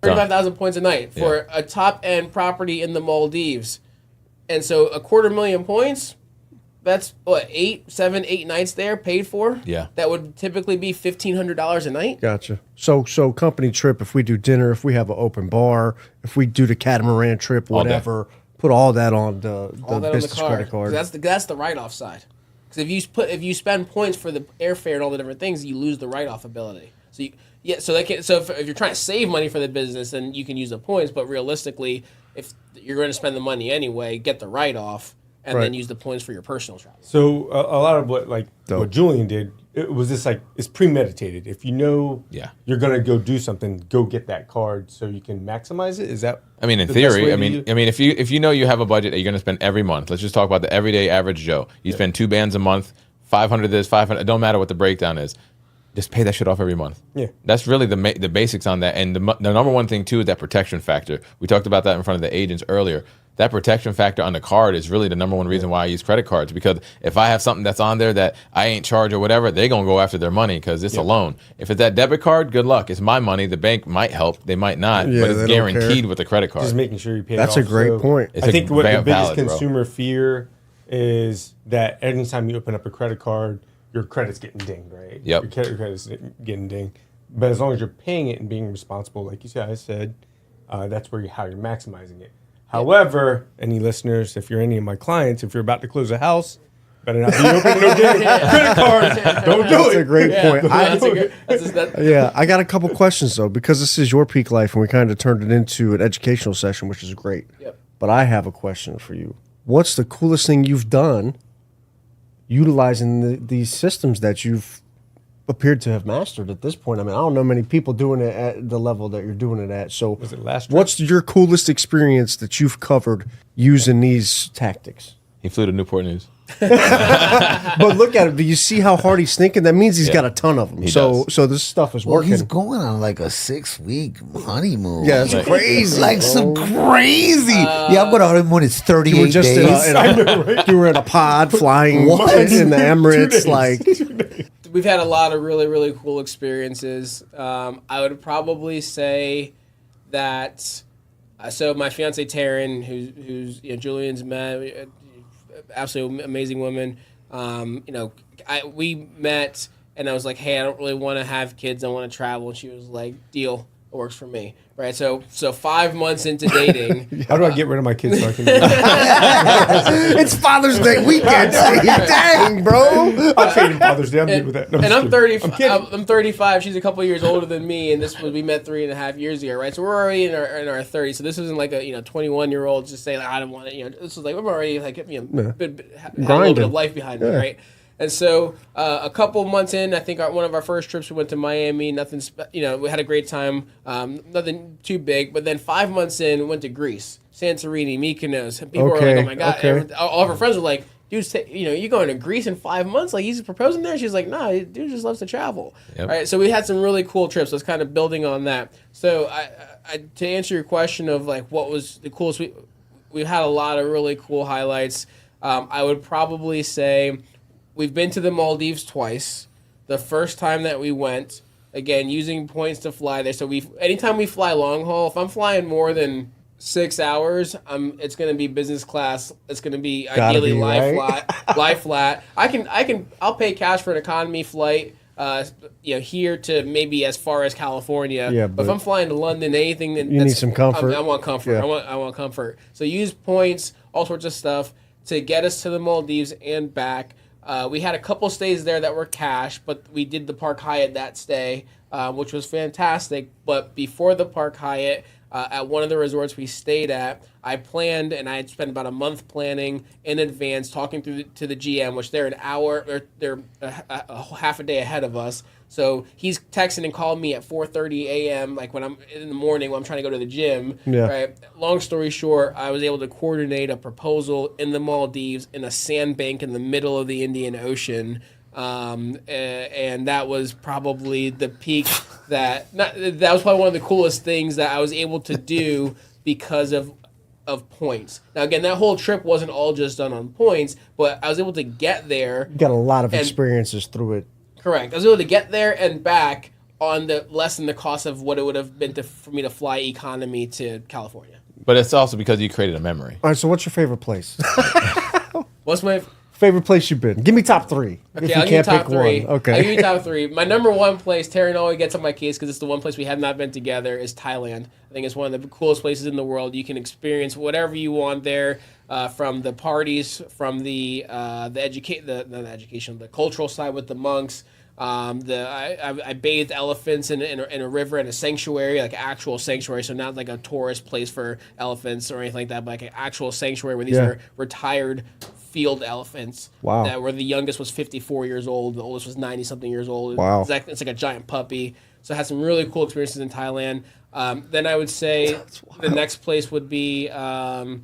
35,000 points a night for a top end property in the Maldives. And so 250,000 points, that's what, 7, 8 nights there paid for? Yeah. That would typically be $1,500 a night. Gotcha. So company trip, if we do dinner, if we have an open bar, if we do the catamaran trip, whatever, put all that on the business credit card. That's the write-off side. Because if you spend points for the airfare and all the different things, you lose the write-off ability. So if you're trying to save money for the business, then you can use the points. But realistically, if you're going to spend the money anyway, get the write-off and then use the points for your personal travel. So a lot of what Julian did, it was just it's premeditated. If you know you're going to go do something, go get that card so you can maximize it. Is that? I mean, in theory, if you know you have a budget that you're going to spend every month, let's just talk about the everyday average Joe. You spend 2 bands a month, 500 this, 500. It don't matter what the breakdown is. Just pay that shit off every month. Yeah, that's really the basics on that. And the number one thing too is that protection factor. We talked about that in front of the agents earlier. That protection factor on the card is really the number one reason why I use credit cards, because if I have something that's on there that I ain't charged or whatever, they're going to go after their money because it's a loan. If it's that debit card, good luck. It's my money. The bank might help. They might not, but it's guaranteed with the credit card. Just making sure you pay That's it off. a great point. I think what the biggest consumer fear is that anytime you open up a credit card, your credit's getting dinged, right? Yep. Your credit's getting dinged. But as long as you're paying it and being responsible, like you said, that's how you're maximizing it. However, any listeners, if you're any of my clients, if you're about to close a house, better not be opening no credit cards. Don't do it. That's a great point. I got a couple questions, though, because this is your peak life, and we kind of turned it into an educational session, which is great. Yep. But I have a question for you. What's the coolest thing you've done utilizing these systems that you've appeared to have mastered at this point? I mean, I don't know many people doing it at the level that you're doing it at. So was it last trip? What's your coolest experience that you've covered using these tactics? He flew to Newport News. But look at him. Do you see how hard he's thinking? That means he's got a ton of them. So this stuff is working. He's going on like a 6-week honeymoon. Yeah, it's crazy. Like some crazy. I'm going on honeymoon. It's 38 you were just days. You were in a pod flying in the Emirates. We've had a lot of really, really cool experiences. I would probably say that. So my fiance Taryn, who's Julian's met, absolutely amazing woman. We met, and I was like, "Hey, I don't really want to have kids. I want to travel." And she was like, "Deal, it works for me." Right. So 5 months into dating, how do I get rid of my kids so I can? It's Father's Day weekend. Dang, bro! I'm trading Father's Day. I'm good with that. No, and I'm 30. I'm 35. She's a couple years older than me, and we met 3.5 years ago, right? So we're already in our 30s. So this isn't like a 21-year-old just saying like, I don't want it. This is like we're already like had a little bit of life behind me, right? And so a couple months in, I think one of our first trips, we went to Miami. Nothing, we had a great time. Nothing too big. But then 5 months in, we went to Greece, Santorini, Mykonos. People were like, "Oh my god!" Okay. All of her friends were like, "Dude, you're going to Greece in 5 months? Like he's proposing there?" She's like, "Nah, dude just loves to travel." Yep. Right. So we had some really cool trips. So it's kind of building on that. So to answer your question of like what was the coolest, we've had a lot of really cool highlights. I would probably say. We've been to the Maldives twice. The first time that we went, again, using points to fly there. So anytime we fly long haul, if I'm flying more than 6 hours, it's going to be business class. It's going to be ideally lie flat. I'll pay cash for an economy flight. Here to maybe as far as California. Yeah, but if I'm flying to London, anything that you need some comfort. I want comfort. Yeah. I want comfort. So use points, all sorts of stuff to get us to the Maldives and back. We had a couple stays there that were cash, but we did the Park Hyatt that stay, which was fantastic. But before the Park Hyatt, at one of the resorts we stayed at, I planned, and I had spent about a month planning in advance, talking to the GM, which they're they're a half a day ahead of us. So he's texting and calling me at 4:30 a.m. like when I'm in the morning when I'm trying to go to the gym. Yeah. Right. Long story short, I was able to coordinate a proposal in the Maldives in a sandbank in the middle of the Indian Ocean. And that was probably the peak that was probably one of the coolest things that I was able to do because of points. Now again, that whole trip wasn't all just done on points, but I was able to get there. You got a lot of experiences through it. Correct. I was able to get there and back on the less than the cost of what it would have been for me to fly economy to California. But it's also because you created a memory. All right, so what's your favorite place? What's my Favorite place you've been? Give me top 3. Okay, if you I'll give you can't top pick 3. one. Okay. I'll give you top 3. My number 1 place, Taryn always gets on my case because it's the one place we have not been together, is Thailand. I think it's one of the coolest places in the world. You can experience whatever you want there, from the parties, from the cultural side with the monks. I bathed elephants in a river in a sanctuary, like actual sanctuary, so not like a tourist place for elephants or anything like that, but like an actual sanctuary where these are retired field elephants. Wow. That where the youngest was 54 years old, the oldest was 90-something years old. Wow. It's like a giant puppy. So I had some really cool experiences in Thailand. Then I would say the next place would be Bali.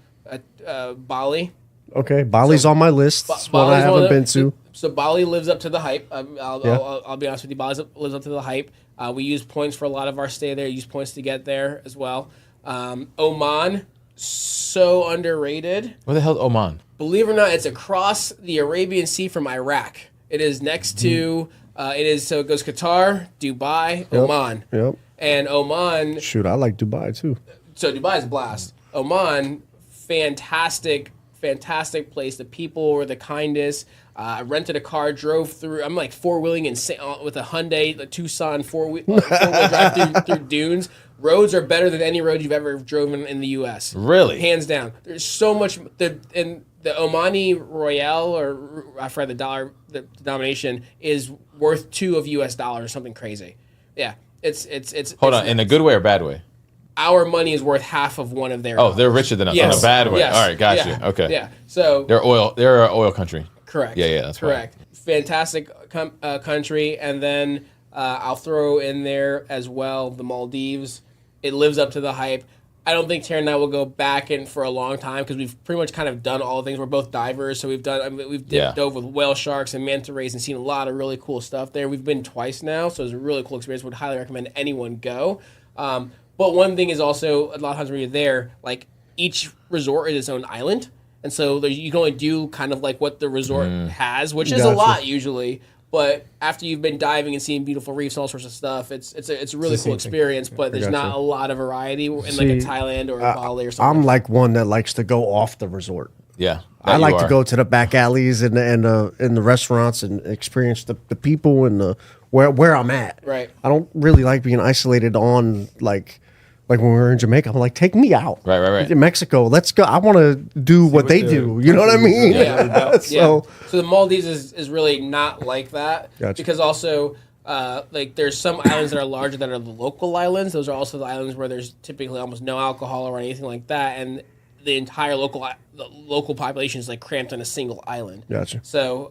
Okay, Bali's on my list. It's one I haven't been to. So Bali lives up to the hype. I'll be honest with you. Bali lives up to the hype. We use points for a lot of our stay there. Use points to get there as well. Oman, so underrated. What the hell is Oman? Believe it or not, it's across the Arabian Sea from Iraq. It is next to. So it goes Qatar, Dubai, Oman. Yep. And Oman. Shoot, I like Dubai too. So Dubai is a blast. Oman, fantastic place. The people were the kindest. I rented a car, drove through. I'm like four-wheeling with a Hyundai, the Tucson four-wheel drive through dunes. Roads are better than any road you've ever driven in the U.S. Really? Hands down. There's so much. The Omani Royale, or I forgot the denomination, is worth $2 of U.S. dollars or something crazy. Yeah. It's Hold on, in a good way or bad way? Our money is worth half of one of their. Oh, they're richer than us in a bad way. Yes. All right, got Yeah. you. Okay. Yeah. So They're an oil country. correct. Yeah, that's correct. Right. Fantastic country, and then I'll throw in there as well the Maldives. It lives up to the hype. I don't think Tara and I will go back in for a long time because we've pretty much kind of done all the things. We're both divers, so we've dove with whale sharks and manta rays and seen a lot of really cool stuff there. We've been twice now, so it's a really cool experience. Would highly recommend anyone go. But one thing is also, a lot of times when you're there, like each resort is its own island. And so you can only do kind of like what the resort has, which is a lot usually. But after you've been diving and seeing beautiful reefs and all sorts of stuff, it's a really cool experience. But there's not a lot of variety in like a Thailand or a Bali or something. I'm like one that likes to go off the resort. Yeah. I like to go to the back alleys and the restaurants and experience the people and where I'm at. Right. I don't really like being isolated on like when we were in Jamaica. I'm like, take me out. Right. In Mexico, let's go. I want to do what they do. You know what I mean? Yeah. So the Maldives is really not like that. Gotcha. Because also like there's some islands that are larger that are the local islands. Those are also the islands where there's typically almost no alcohol or anything like that, and the entire local population is like cramped on a single island. Gotcha. So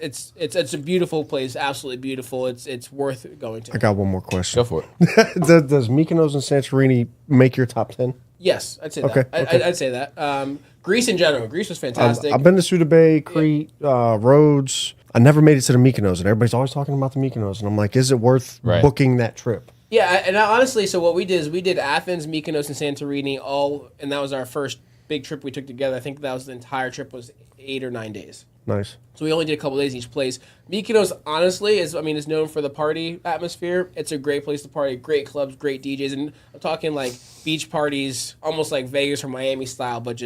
it's a beautiful place, absolutely beautiful. It's worth going to. I got one more question. Go for it. Does Mykonos and Santorini make your top 10? Yes, I'd say Okay, that. okay. I'd say that. Greece in general. Greece was fantastic. I've been to Suda Bay, Crete, Rhodes. I never made it to the Mykonos, and everybody's always talking about the Mykonos, and I'm like, is it worth booking that trip? Yeah, and honestly, so what we did is we did Athens, Mykonos, and Santorini all, and that was our first big trip we took together. I think that was the entire trip was 8 or 9 days. Nice. So we only did a couple days in each place. Mykonos, honestly, is known for the party atmosphere. It's a great place to party, great clubs, great DJs, and I'm talking like beach parties, almost like Vegas or Miami style, but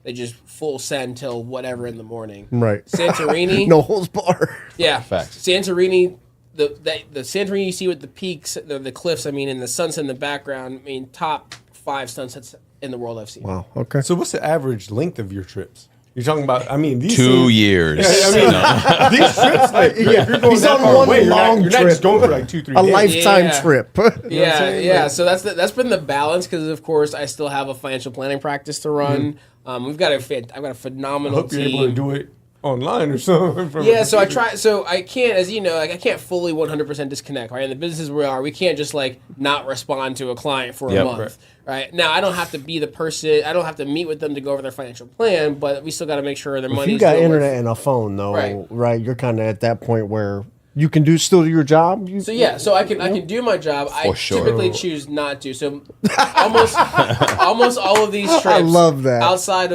they just full send till whatever in the morning. Right. Santorini, no holds bar. Yeah, Facts. Santorini. The Santorini you see with the peaks, the cliffs, and the sunset in the background, top 5 sunsets in the world I've seen. Wow. Okay. So what's the average length of your trips? You're talking about, these 2 years. these trips, if you're going He's that on far one away, you're long not trip. just going for like 2-3 A days. lifetime Yeah. trip. Yeah. So that's been the balance because of course I still have a financial planning practice to run. I've got a phenomenal I hope team. you're able to do it online or something. Yeah, so I try. So I can't, as you know, I can't fully 100% disconnect. Right, in the businesses we are, we can't just not respond to a client for a month. Right now, I don't have to be the person. I don't have to meet with them to go over their financial plan, but we still got to make sure their money. If you got internet and a phone, though, right? You're kind of at that point where you can still do your job. So I can do my job. I sure. typically choose not to. So almost all of these trips. I love that. Outside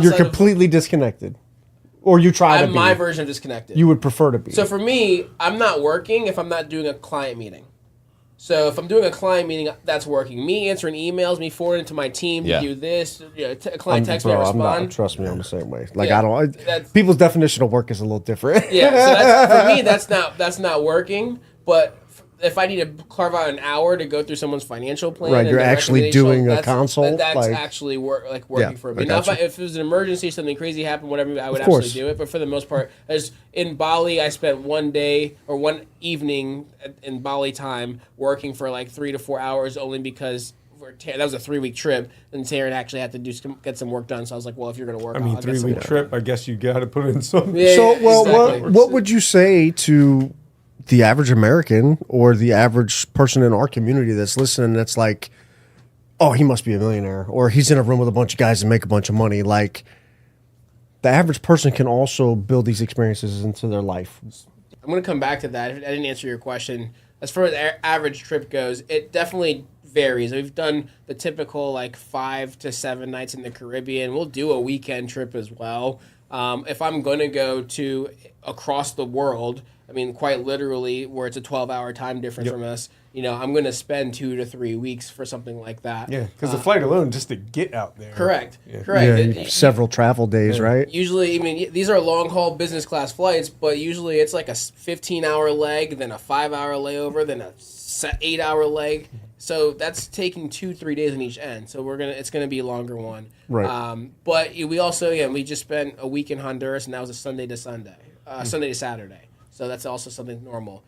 You're completely disconnected, or you try to I'm be. my version of disconnected. You would prefer to be. So for me, I'm not working if I'm not doing a client meeting. So if I'm doing a client meeting, that's working. Me answering emails, me forwarding to my team to do this. A client text me, I respond. Trust me, I'm the same way. Like Yeah, people's definition of work is a little different. Yeah, so for me, that's not working. But if I need to carve out an hour to go through someone's financial plan, Right, and you're their actually doing a recommendation, consult, That's like- actually working for me. I Now, gotcha. if it was an emergency, something crazy happened, whatever, I would Of course. absolutely do it. But for the most part, as in Bali, I spent one day or one evening in Bali time working for like 3 to 4 hours, only because. That was a 3-week trip, and Taryn actually had to get some work done. So I was like, "Well, if you're going to work, I mean, I'll get some 3-week work trip. I guess you got to put in some. Yeah, So, well, exactly. what would you say to the average American or the average person in our community that's listening that's like, oh, he must be a millionaire, or he's in a room with a bunch of guys and make a bunch of money? Like, the average person can also build these experiences into their life. I'm going to come back to that. I didn't answer your question. As far as the average trip goes, it definitely varies. We've done the typical like 5 to 7 nights in the Caribbean. We'll do a weekend trip as well. If I'm going to go to across the world, I mean, quite literally, where it's a 12-hour time difference from us, I'm going to spend 2 to 3 weeks for something like that. Yeah, because the flight alone, just to get out there. Correct. Yeah. Correct. Yeah, several travel days, right? Usually, I mean, these are long-haul business class flights, but usually it's like a 15-hour leg, then a 5-hour layover, then a 8-hour leg. So that's taking 2-3 days on each end. So it's gonna be a longer one. Right. But we also we just spent a week in Honduras, and that was a Sunday to Sunday, Sunday to Saturday. So that's also something normal.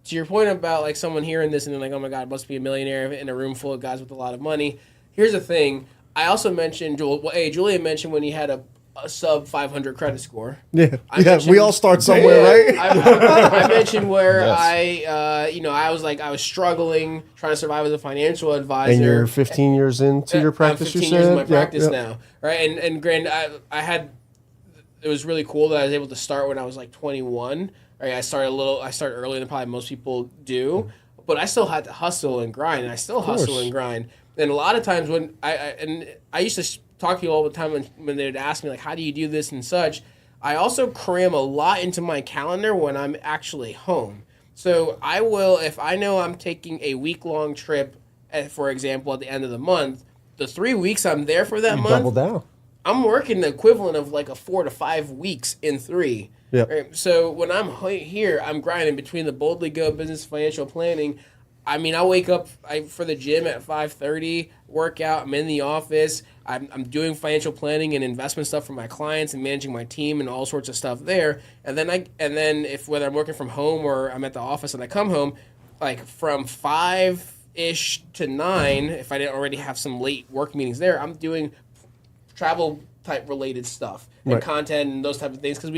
To your point about like someone hearing this and they're like, oh my God, must be a millionaire in a room full of guys with a lot of money. Here's the thing. I also mentioned Julian mentioned when he had a sub 500 credit score. Yeah, mentioned- we all start somewhere, right? I mentioned where Yes. I was struggling trying to survive as a financial advisor. And you're 15 years into your practice, I'm 15 you said? years in my Yep, practice yep. now, right? And granted, it was really cool that I was able to start when I was like 21. Right? I started earlier than probably most people do, but I still had to hustle and grind, and I still hustle and grind. And a lot of times when I used to talk to you all the time when they would ask me like, how do you do this and such, I also cram a lot into my calendar when I'm actually home. So I will, if I know I'm taking a week-long trip, for example, at the end of the month, the 3 weeks I'm there for that month, Double down. I'm working the equivalent of like a 4 to 5 weeks in 3. Yep. Right? So when I'm here, I'm grinding between the Boldly Go business financial planning. I mean, I wake up for the gym at 5:30, work out, I'm in the office, I'm doing financial planning and investment stuff for my clients and managing my team and all sorts of stuff there. And then if whether I'm working from home or I'm at the office and I come home, like from 5-ish to 9, if I didn't already have some late work meetings there, I'm doing travel type related stuff and content and those type of things because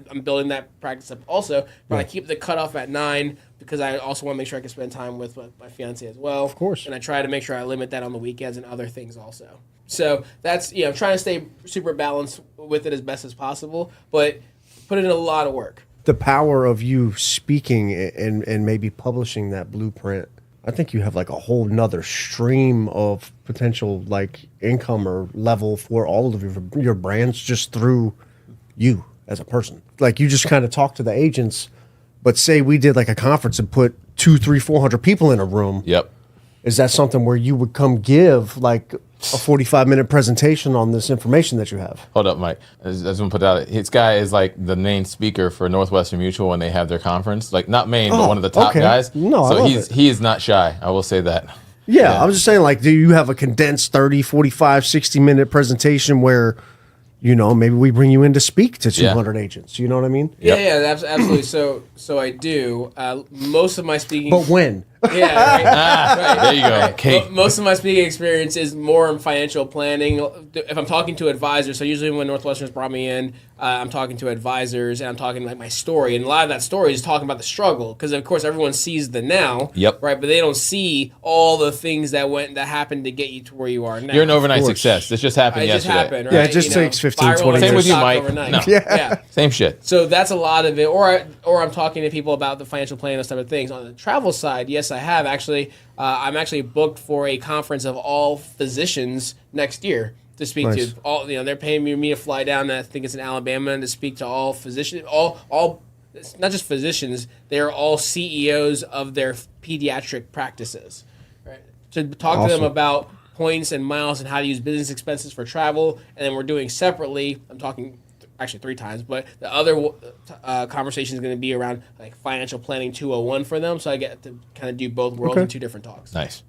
I'm building that practice up also, but I keep the cutoff at 9 because I also want to make sure I can spend time with my fiance as well. Of course. And I try to make sure I limit that on the weekends and other things also. So that's I'm trying to stay super balanced with it as best as possible, but put in a lot of work. The power of you speaking and maybe publishing that blueprint, I think you have like a whole nother stream of potential like income or level for all of your brands just through you as a person. Like you just kind of talk to the agents, but say we did like a conference and put 200, 300, 400 people in a room. Yep. Is that something where you would come give like a 45-minute presentation on this information that you have? Hold up, Mike. I just want to put out. This guy is like the main speaker for Northwestern Mutual when they have their conference. Like not main, but one of the top okay. guys. No, I so love he is not shy. I will say that. Yeah, I was just saying, like, do you have a condensed 30, 45, 60-minute presentation where, maybe we bring you in to speak to 200 agents? You know what I mean? Yeah, absolutely. So I do. Most of my speaking... But when? Yeah, right. There you go. Kate. Most of my speaking experience is more in financial planning. If I'm talking to advisors, so usually when Northwestern's brought me in, I'm talking to advisors and I'm talking like my story. And a lot of that story is talking about the struggle because, of course, everyone sees the now, Yep. right? But they don't see all the things that happened to get you to where you are now. You're an overnight success. This just happened It just yesterday. happened, right? Yeah, it just takes 15, viral 20 on Same with you, TikTok Mike. overnight. No. Yeah. Same shit. So that's a lot of it. Or I'm talking to people about the financial plan and those type of things. On the travel side, yes, I have actually. I'm actually booked for a conference of all physicians next year to speak Nice. to. All they're paying me to fly down. I think it's in Alabama to speak to all physicians, all it's not just physicians, they're all CEOs of their pediatric practices, right? To talk to them about points and miles and how to use business expenses for travel. And then we're doing separately, I'm talking actually 3 times, but the other conversation is going to be around like financial planning 201 for them. So I get to kind of do both worlds in 2 different talks. Nice.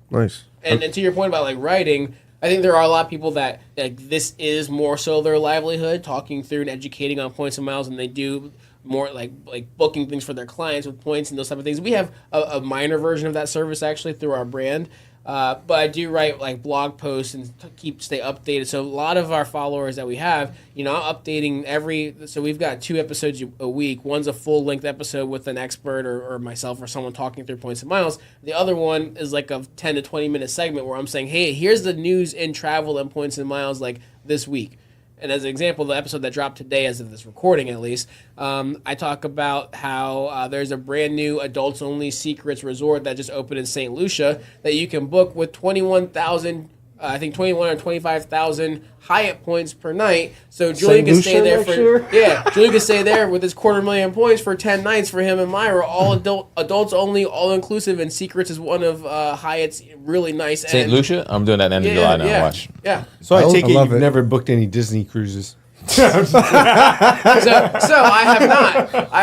And to your point about like writing, I think there are a lot of people that like this is more so their livelihood, talking through and educating on points and miles, and they do more like booking things for their clients with points and those type of things. We have a minor version of that service actually through our brand. But I do write like blog posts and stay updated. So a lot of our followers that we have, I'm updating so we've got 2 episodes a week. One's a full length episode with an expert or myself or someone talking through points and miles. The other one is like a 10 to 20 minute segment where I'm saying, hey, here's the news in travel and points and miles like this week. And as an example, the episode that dropped today, as of this recording at least, I talk about how there's a brand new adults-only secrets resort that just opened in St. Lucia that you can book with 21,000, I think 21 or 25,000 Hyatt points per night. So Julian can stay there Julian can stay there with his 250,000 points for 10 nights for him and Myra, all adults only, all inclusive, and Secrets is one of Hyatt's really nice. St. Lucia? I'm doing that end of July now. Watch. Yeah. So I take it you've never booked any Disney cruises. So I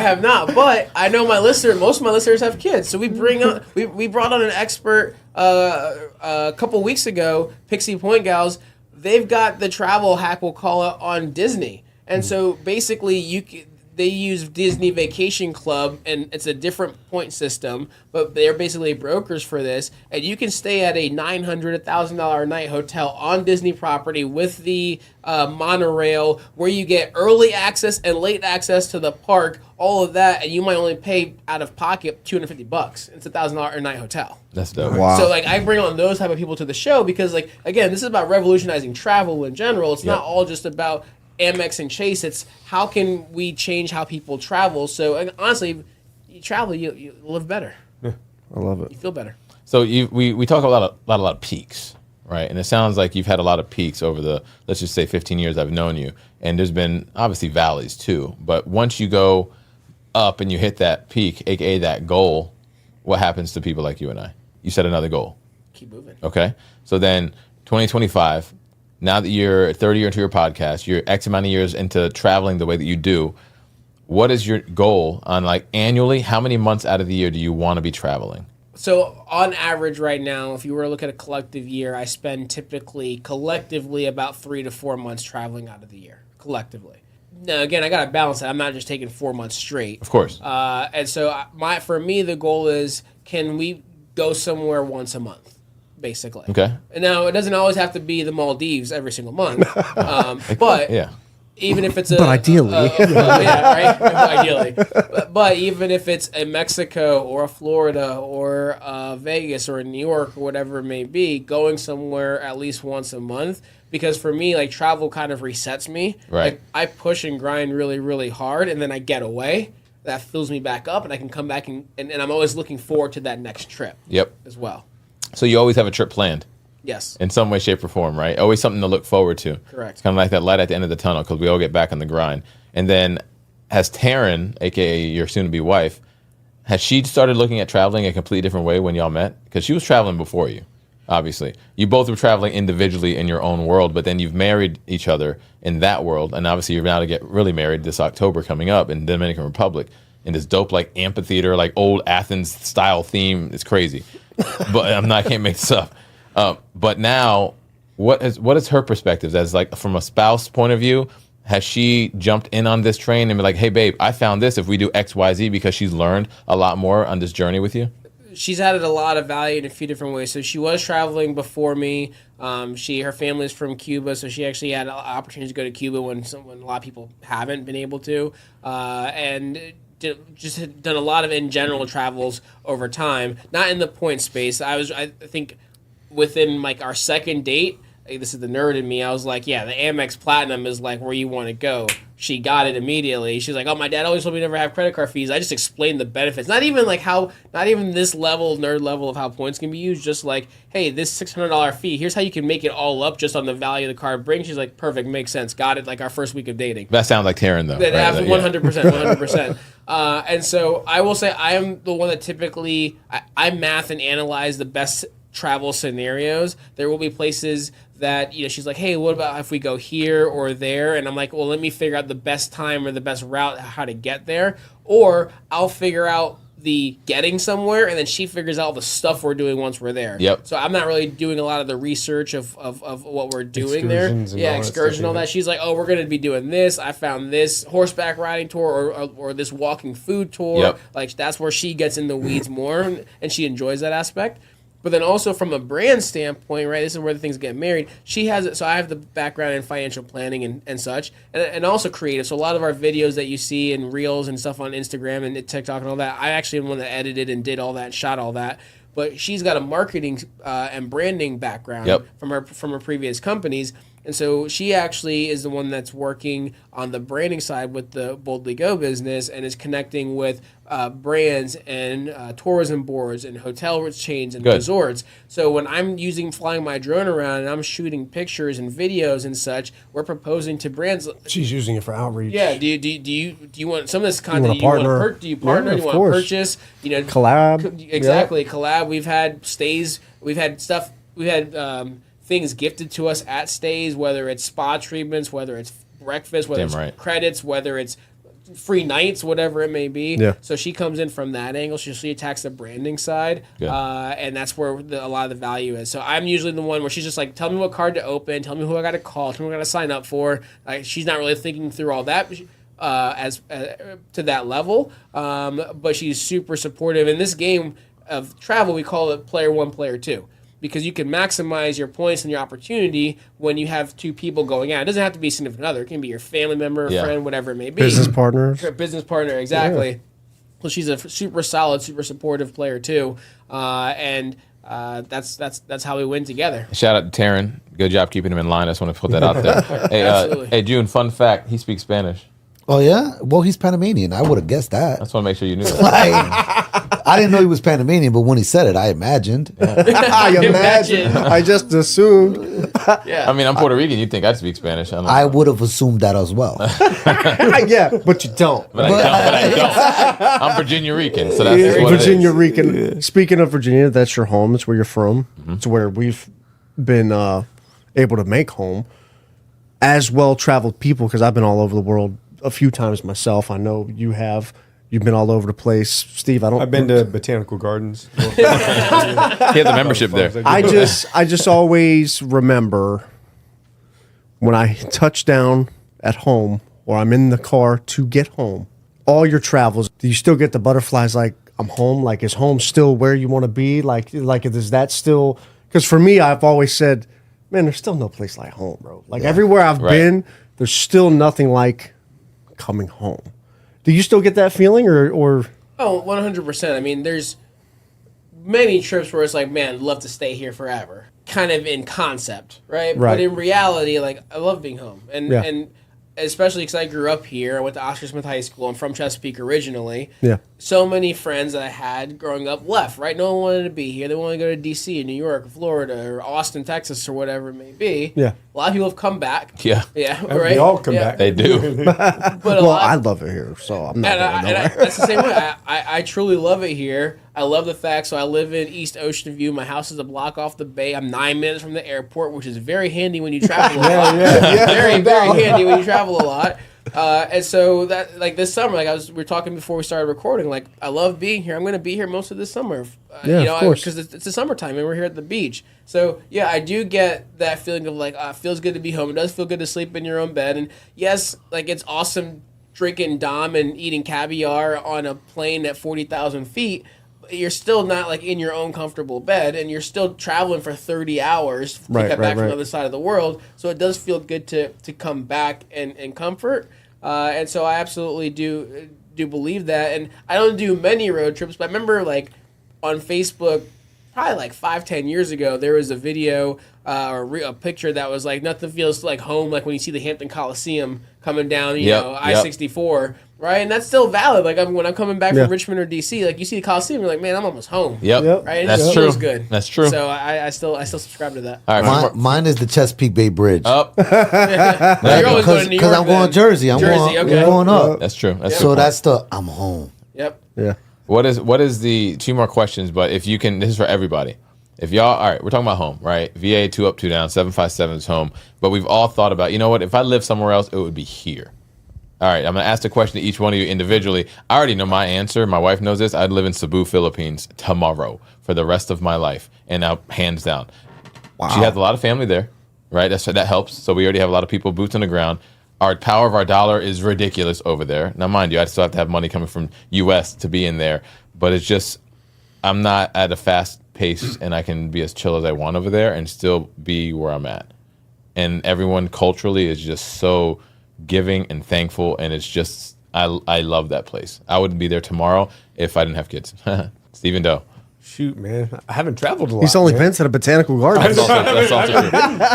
have not, but I know most of my listeners have kids. So we brought on an expert a couple weeks ago, Pixie Point Gals. They've got the travel hack, we'll call it, on Disney. And so basically they use Disney Vacation Club, and it's a different point system, but they're basically brokers for this. And you can stay at a $900, $1,000 a night hotel on Disney property with the monorail, where you get early access and late access to the park, all of that, and you might only pay out of pocket $250. It's a $1,000 a night hotel. That's dope. Wow. So like I bring on those type of people to the show because like again, this is about revolutionizing travel in general. It's not all just about Amex and Chase. It's how can we change how people travel. So and honestly, you travel, you live better. Yeah, I love it. You feel better. So we talk a lot of peaks, right? And it sounds like you've had a lot of peaks over the, let's just say 15 years I've known you. And there's been obviously valleys too. But once you go up and you hit that peak, aka that goal, what happens to people like you and I? You set another goal. Keep moving. Okay. So then 2025, now that you're 30 years into your podcast, you're X amount of years into traveling the way that you do, what is your goal on like annually? How many months out of the year do you want to be traveling? So on average right now, if you were to look at a collective year, I spend typically collectively about 3 to 4 months traveling out of the year, collectively. Now, again, I got to balance that. I'm not just taking 4 months straight. Of course. And so for me, the goal is, can we go somewhere once a month, basically? Okay. And now, it doesn't always have to be the Maldives every single month. But even if it's But ideally. right? Ideally. But even if it's a Mexico or a Florida or Vegas or a New York or whatever it may be, going somewhere at least once a month. Because for me, like, travel kind of resets me. Right. Like, I push and grind really, really hard, and then I get away. That fills me back up, and I can come back, and I'm always looking forward to that next trip. Yep. As well. So you always have a trip planned. Yes. In some way, shape, or form, right? Always something to look forward to. Correct. It's kind of like that light at the end of the tunnel because we all get back on the grind. And then has Taryn, a.k.a. your soon-to-be wife, has she started looking at traveling a completely different way when y'all met? Because she was traveling before you, obviously. You both were traveling individually in your own world, but then you've married each other in that world. And obviously you're about to get really married this October coming up in the Dominican Republic in this dope like amphitheater, like old Athens style theme. It's crazy. But I can't make this up. But now, what is her perspective as like from a spouse point of view? Has she jumped in on this train and be like, hey, babe, I found this if we do X, Y, Z, because she's learned a lot more on this journey with you? She's added a lot of value in a few different ways. So she was traveling before me. Her family's from Cuba, so she actually had an opportunity to go to Cuba when a lot of people haven't been able to. And just had done a lot of in general travels over time, not in the point space. I think within like our second date, this is the nerd in me, I was like, yeah, the Amex Platinum is like where you want to go. she got it immediately. She's like, "Oh, my dad always told me to never have credit card fees." I just explained the benefits. Not even this nerd level of how points can be used. Just like, hey, this $600 fee. Here's how you can make it all up just on the value the card brings. She's like, perfect, makes sense. Got it. Like our first week of dating. That sounds like Taryn though. That right? 100%, 100%. And so I will say I am the one that typically I math and analyze the best travel scenarios. There will be places that, she's like, hey, what about if we go here or there? And I'm like, well, let me figure out the best time or the best route, how to get there. Or I'll figure out the getting somewhere, and then she figures out the stuff we're doing once we're there. Yep. So I'm not really doing a lot of the research of what we're doing Excursions there. and Excursion, all that. She's like, oh, we're going to be doing this. I found this horseback riding tour or this walking food tour. Yep. Like that's where she gets in the weeds more, and she enjoys that aspect. But then also from a brand standpoint, right, this is where the things get married. She has it, so I have the background in financial planning and such, and also creative. So a lot of our videos that you see and reels and stuff on Instagram and TikTok and all that, I actually am the one that edited and did all that and shot all that. But she's got a marketing and branding background from her previous companies. And so she actually is the one that's working on the branding side with the Boldly Go business and is connecting with brands and tourism boards and hotel chains and resorts. So when I'm flying my drone around and I'm shooting pictures and videos and such, we're proposing to brands. She's using it for outreach. Yeah. Do you want some of this content? Do you want to partner? Do you partner? Yeah, do you of want to course. purchase? Collab. Exactly. Collab. We've had stays. We've had stuff. We've had things gifted to us at stays, whether it's spa treatments, whether it's breakfast, whether it's credits, whether it's free nights, whatever it may be. Yeah. So she comes in from that angle. She attacks the branding side, and that's where a lot of the value is. So I'm usually the one where she's just like, tell me what card to open, tell me who I got to call, tell me what I got to sign up for. She's not really thinking through all that to that level, but she's super supportive. In this game of travel, we call it player one, player two. Because you can maximize your points and your opportunity when you have two people going out. It doesn't have to be a significant other. It can be your family member, friend, whatever it may be. Business partners. Business partner, exactly. Yeah. Well, she's a super solid, super supportive player too, and that's how we win together. Shout out to Taryn. Good job keeping him in line. I just want to put that out there. Hey, June, fun fact, he speaks Spanish. Oh, yeah? Well, he's Panamanian. I would have guessed that. I just want to make sure you knew that. I didn't know he was Panamanian, but when he said it, I imagined. I imagine. I just assumed. Yeah. I mean, I'm Puerto Rican. You'd think I'd speak Spanish. I would have assumed that as well. Yeah, but you don't. But I don't. I'm Virginia Rican, so that's what Virginia it is. Rican. Yeah. Speaking of Virginia, that's your home. It's where you're from. Mm-hmm. It's where we've been able to make home as well-traveled people, because I've been all over the world a few times myself. I know you have. You've been all over the place, Steve. I've been to botanical gardens. He had the membership there. I just always remember when I touch down at home or I'm in the car to get home. All your travels, do you still get the butterflies? Like, I'm home. Like, is home still where you want to be? Like, is that still? Because for me, I've always said, man, there's still no place like home, bro. Like everywhere I've been, there's still nothing like coming home. Do you still get that feeling or? Oh, 100%. I mean, there's many trips where it's like, man, I'd love to stay here forever. Kind of in concept, right? But in reality, like, I love being home. And especially because I grew up here. I went to Oscar Smith High School. I'm from Chesapeake originally. Yeah. So many friends that I had growing up left, right? No one wanted to be here. They wanted to go to D.C., New York, Florida, or Austin, Texas, or whatever it may be. Yeah. A lot of people have come back. Yeah. Yeah, right? They all come back. They do. But I love it here, so I'm not going nowhere. That's the same way. I truly love it here. I love the fact, so I live in East Ocean View. My house is a block off the bay. I'm 9 minutes from the airport, which is very handy when you travel a lot. Very, very handy when you travel a lot. And so that, like, this summer, like we were talking before we started recording, like, I love being here. I'm going to be here most of this summer. Of course. Because it's the summertime and we're here at the beach. So, yeah, I do get that feeling of, like, it feels good to be home. It does feel good to sleep in your own bed. And, yes, like, it's awesome drinking Dom and eating caviar on a plane at 40,000 feet. You're still not, like, in your own comfortable bed, and you're still traveling for 30 hours to get back from the other side of the world. So it does feel good to come back and comfort. And so I absolutely do believe that. And I don't do many road trips, but I remember, like, on Facebook, probably like 5-10 years ago, there was a video a picture that was like nothing feels like home, like when you see the Hampton Coliseum coming down, you Yep, know, yep. I-64, right? And that's still valid. Like when I'm coming back Yeah. from Richmond or DC, like you see the Coliseum, you're like, man, I'm almost home. Yep. Right? It That's just true. feels good. That's true. So I still subscribe to that. All right. Mine is the Chesapeake Bay Bridge. Up. You're always going to New York. Because I'm going then. Jersey. I'm Jersey, going, okay. I'm going up. That's true. That's So good that's the I'm home. Yep. Yeah. What is the 2 more questions? But if you can, this is for everybody. If y'all, all right, we're talking about home, right? VA 2 up, 2 down, 757 is home. But we've all thought about, you know what? If I lived somewhere else, it would be here. All right, I'm gonna ask the question to each one of you individually. I already know my answer. My wife knows this. I'd live in Cebu, Philippines tomorrow for the rest of my life, and now hands down. Wow. She has a lot of family there, right? That helps. So we already have a lot of people, boots on the ground. Our power of our dollar is ridiculous over there. Now, mind you, I still have to have money coming from U.S. to be in there, but it's just I'm not at a fast pace, and I can be as chill as I want over there and still be where I'm at. And everyone culturally is just so giving and thankful, and it's just I love that place. I wouldn't be there tomorrow if I didn't have kids. Stephen Doe. Shoot, man, I haven't traveled a lot. He's only man. been to the botanical garden. That's also true.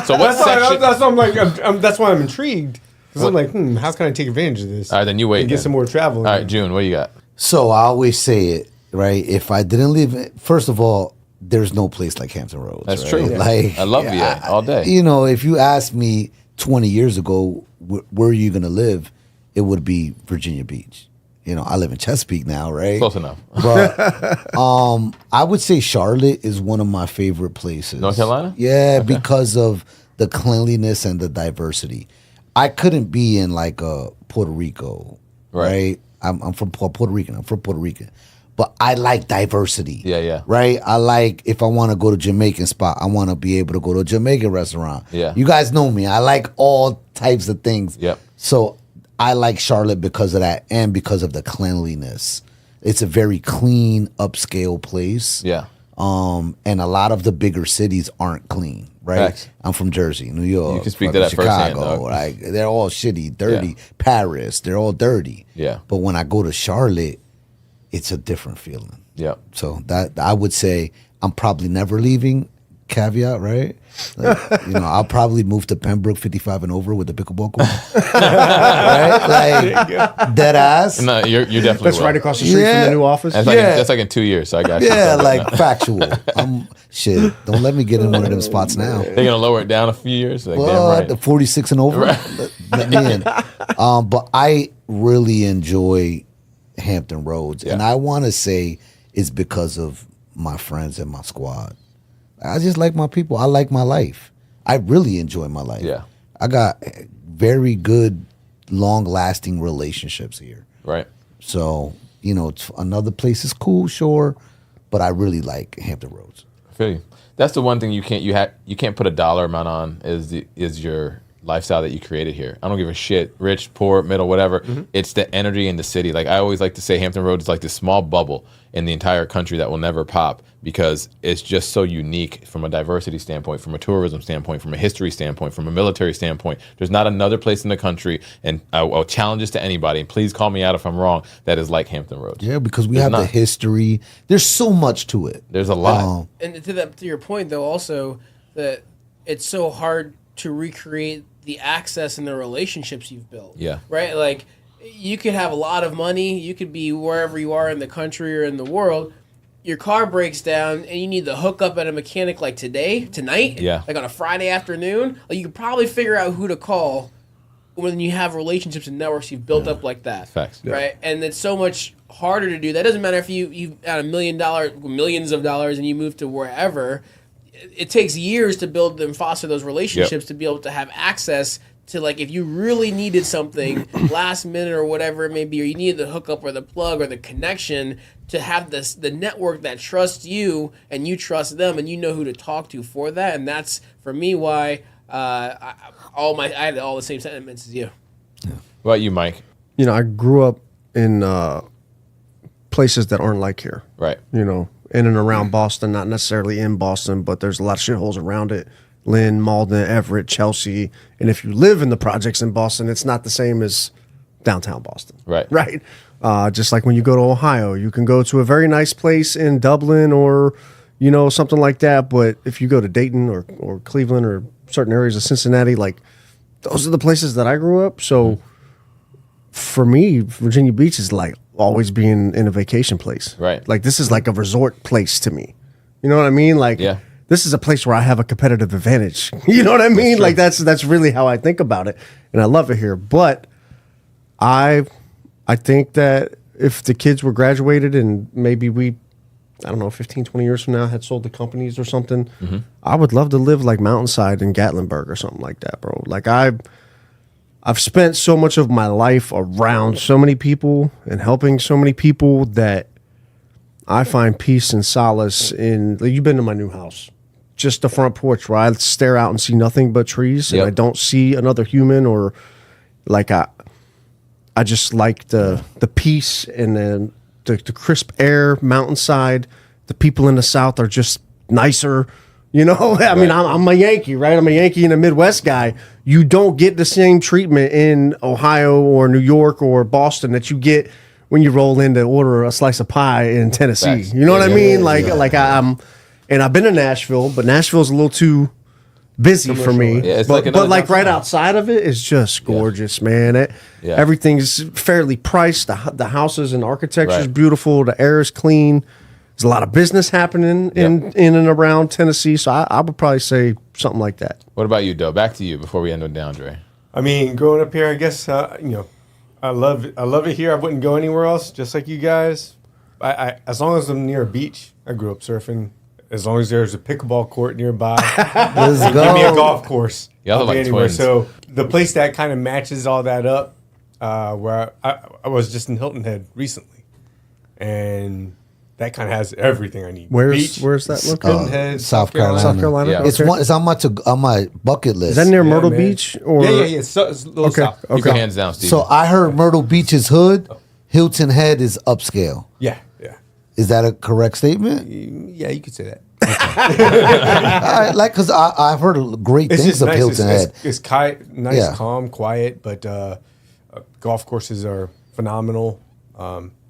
So what section? That's why I'm like, that's why I'm intrigued. Because I'm like, how can I take advantage of this? All right, then you wait. And get then. some more travel. All right, June, what you got? So I always say it, right? If I didn't live, first of all, there's no place like Hampton Roads. That's right? true. Like I love VA all day. You know, if you asked me 20 years ago, where are you going to live? It would be Virginia Beach. You know, I live in Chesapeake now, right? Close enough. But I would say Charlotte is one of my favorite places. North Carolina? Yeah, because of the cleanliness and the diversity. I couldn't be in like Puerto Rico, right? I'm from Puerto Rican. I'm from Puerto Rican. But I like diversity. Yeah. Right? I like, if I want to go to Jamaican spot, I want to be able to go to a Jamaican restaurant. Yeah. You guys know me. I like all types of things. Yep. So I like Charlotte because of that and because of the cleanliness. It's a very clean, upscale place. Yeah. And a lot of the bigger cities aren't clean, right? Facts. I'm from Jersey, New York. You can speak to that firsthand, Chicago, dog. like they're all shitty, dirty. Yeah. Paris, they're all dirty. Yeah. But when I go to Charlotte, it's a different feeling. Yeah. So that I would say I'm probably never leaving. Caveat, right? Like, I'll probably move to Pembroke 55 and over with the pickleball court. Right? Like dead ass. No, you're definitely That's will. right across the street from the new office. That's like in 2 years, so I got you. Yeah, like factual. Shit. Don't let me get in one of them spots now. They're gonna lower it down a few years. Like, Well, damn right. the 46 and over. Let me in. But I really enjoy Hampton Roads, and I want to say it's because of my friends and my squad. I just like my people. I like my life. I really enjoy my life. Yeah. I got very good, long-lasting relationships here. Right. So, another place is cool, sure, but I really like Hampton Roads. I feel you. That's the one thing you can't put a dollar amount on is your lifestyle that you created here. I don't give a shit, rich, poor, middle, whatever. Mm-hmm. It's the energy in the city. Like I always like to say, Hampton Roads is like this small bubble in the entire country that will never pop because it's just so unique from a diversity standpoint, from a tourism standpoint, from a history standpoint, from a military standpoint. There's not another place in the country, and I'll challenge this to anybody, and please call me out if I'm wrong, that is like Hampton Roads. Yeah, because we have the history. There's so much to it. There's a lot. And to your point, though, also that it's so hard to recreate the access and the relationships you've built. Yeah. Right? Like, you could have a lot of money. You could be wherever you are in the country or in the world. Your car breaks down and you need to hook up at a mechanic like tonight, Yeah. like on a Friday afternoon. Like, you could probably figure out who to call when you have relationships and networks you've built up like that. Facts. Right? And it's so much harder to do. That doesn't matter if you've had millions of dollars and you move to wherever. It takes years to build and foster those relationships to be able to have access to, like, if you really needed something last minute or whatever it may be, or you needed the hookup or the plug or the connection, to have the network that trusts you and you trust them and you know who to talk to for that. And that's, for me, why I had all the same sentiments as you. What about you, Mike? I grew up in places that aren't like here. Right. In and around Boston, not necessarily in Boston, but there's a lot of shitholes around it. Lynn, Malden, Everett, Chelsea. And if you live in the projects in Boston, it's not the same as downtown Boston. Right. Right. Just like when you go to Ohio, you can go to a very nice place in Dublin or, you know, something like that. But if you go to Dayton or Cleveland or certain areas of Cincinnati, like those are the places that I grew up. So for me, Virginia Beach is like always being in a vacation place. Right. Like this is like a resort place to me. You know what I mean? Like Yeah. this is a place where I have a competitive advantage. You know what I mean? Like that's really how I think about it. And I love it here. But I think that if the kids were graduated and maybe I don't know, 15, 20 years from now had sold the companies or something, I would love to live like Mountainside in Gatlinburg or something like that, bro. Like I've spent so much of my life around so many people and helping so many people that I find peace and solace in. Like, you've been to my new house, just the front porch where I stare out and see nothing but trees, and I don't see another human, or like I just like the peace and the crisp air, mountainside. The people in the South are just nicer. You know, I mean, I'm a Yankee, right? I'm a Yankee and a Midwest guy. You don't get the same treatment in Ohio or New York or Boston that you get when you roll in to order a slice of pie in Tennessee. Facts. You know what I mean? I'm, and I've been to Nashville, but Nashville's a little too busy for me. Yeah, it's but like another right downtown. outside of it is just gorgeous, man. Everything's fairly priced. The houses and architecture is beautiful. The air is clean. There's a lot of business happening in and around Tennessee. So I would probably say something like that. What about you, Doe? Back to you before we end with DeAndre. I mean, growing up here, I guess you know, I love it here. I wouldn't go anywhere else. Just like you guys, I as long as I'm near a beach. I grew up surfing. As long as there's a pickleball court nearby, Let's give me a go. golf course. Y'all are I'll be like anywhere. twins. So the place that kind of matches all that up, where I was just in Hilton Head recently, and that kind of has everything I need. Where's Beach, that located? Hilton Head, South Carolina. South Carolina. Yeah. It's Okay. one. It's on my bucket list. Is that near Myrtle man. Beach? Or Yeah. It's a little Okay. south. Keep your hands down, Steve. So I heard Myrtle Beach is hood. Hilton Head is upscale. Yeah. Is that a correct statement? Yeah, you could say that. Because I've heard great It's things just of nice. Hilton Head. It's nice, Yeah. calm, quiet, but golf courses are phenomenal.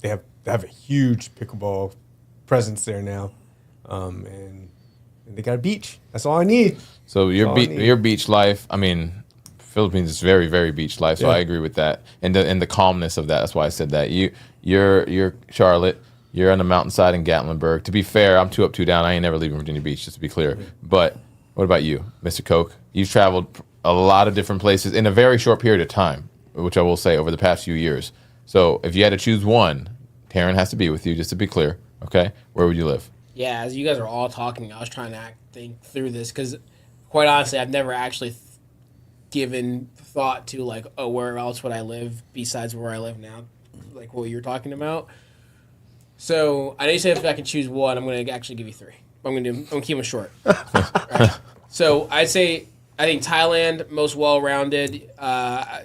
They have a huge pickleball presence there now, and they got a beach. That's all I need. So your all I need. your beach life, I mean, Philippines is very, very beach life. So Yeah. I agree with that, and the calmness of that. That's why I said that. You're Charlotte. You're on the mountainside in Gatlinburg. To be fair, I'm 2 up, 2 down. I ain't never leaving Virginia Beach, just to be clear. But what about you, Mr. Coke? You've traveled a lot of different places in a very short period of time, which I will say over the past few years. So if you had to choose one, Taryn has to be with you, just to be clear. Okay, where would you live? Yeah, as you guys are all talking, I was trying to think through this because, quite honestly, I've never actually given thought to like, oh, where else would I live besides where I live now, like what you're talking about. So I know you said if I can choose one, I'm going to actually give you 3. I'm going to keep them short. Right. So I think Thailand, most well-rounded. I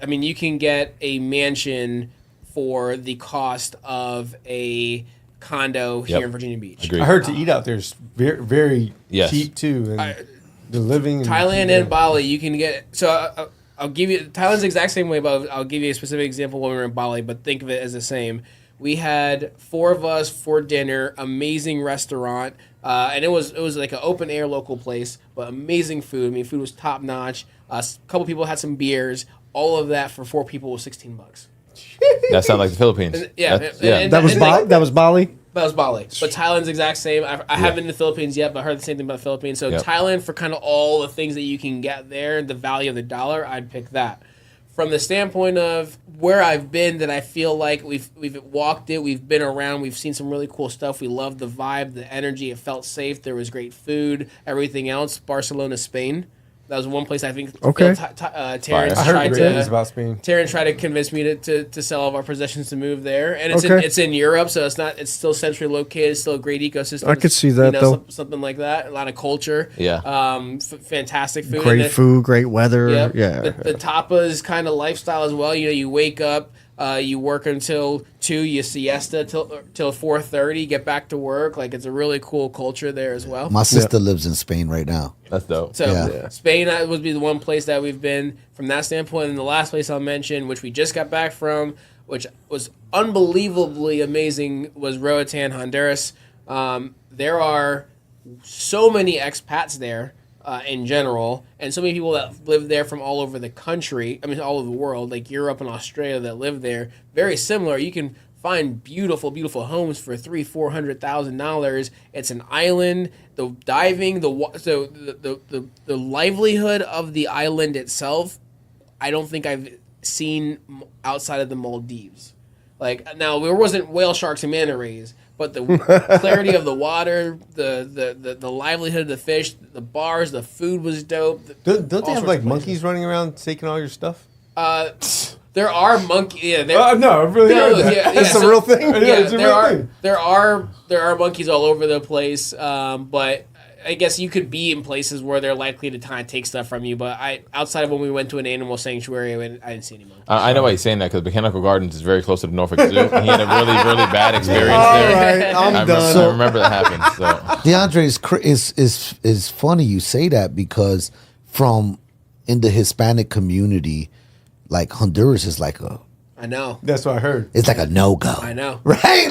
mean, you can get a mansion for the cost of a condo here in Virginia Beach. Agreed. I heard to eat out there is very, very Yes. cheap too, and the living. Thailand and Bali, you can get. So I'll give you Thailand's the exact same way, but I'll give you a specific example when we were in Bali. But think of it as the same. We had 4 of us for dinner, amazing restaurant, and it was like an open air local place, but amazing food. I mean, food was top notch. A couple people had some beers. All of that for 4 people was $16. That sounds like the Philippines. Yeah, That's- and- That was Bali. That was Bali. That was Bali. But Thailand's the exact same. I haven't been to the Philippines yet, but I heard the same thing about the Philippines. So Yep. Thailand, for kind of all the things that you can get there, the value of the dollar, I'd pick that. From the standpoint of where I've been, that I feel like we've walked it, we've been around, we've seen some really cool stuff. We loved the vibe, the energy. It felt safe. There was great food. Everything else. Barcelona, Spain. That was one place I think. Okay. Terrence I heard tried great things to. about Spain. Taryn tried to convince me to sell all of our possessions to move there, and Okay. it's in Europe, so it's still centrally located. It's still a great ecosystem. I could see that, though. Something like that. A lot of culture. Yeah. Fantastic food. Great And food, great weather. Yep. Yeah. The tapas kind of lifestyle as well. You know, you wake up, you work until 2, you siesta till 4:30, get back to work. Like, it's a really cool culture there as well. My sister lives in Spain right now. That's dope. So Yeah. Spain would be the one place that we've been from that standpoint. And the last place I'll mention, which we just got back from, which was unbelievably amazing, was Roatan, Honduras. There are so many expats there in general, and so many people that live there from all over the country. I mean, all over the world, like Europe and Australia, that live there. Very similar. You can find beautiful, beautiful homes for $300,000-$400,000. It's an island. The diving, the livelihood of the island itself, I don't think I've seen outside of the Maldives. Like, now there wasn't whale sharks and manta rays, but the clarity of the water, the livelihood of the fish, the bars, the food was dope. Don't they have like monkeys running around taking all your stuff? There are monkeys. Yeah, no, I've really heard that. That's a real thing? Yeah, it's a real thing. There are monkeys all over the place, but I guess you could be in places where they're likely to kind of take stuff from you. But outside of when we went to an animal sanctuary, I didn't see any monkeys. I know why he's saying that because Botanical Gardens is very close to the Norfolk Zoo, and he had a really, really bad experience there. All right, I'm done. I remember that happened. So DeAndre, is funny you say that because from in the Hispanic community, like Honduras is like I know. That's what I heard. it's like a no-go. I know. Right?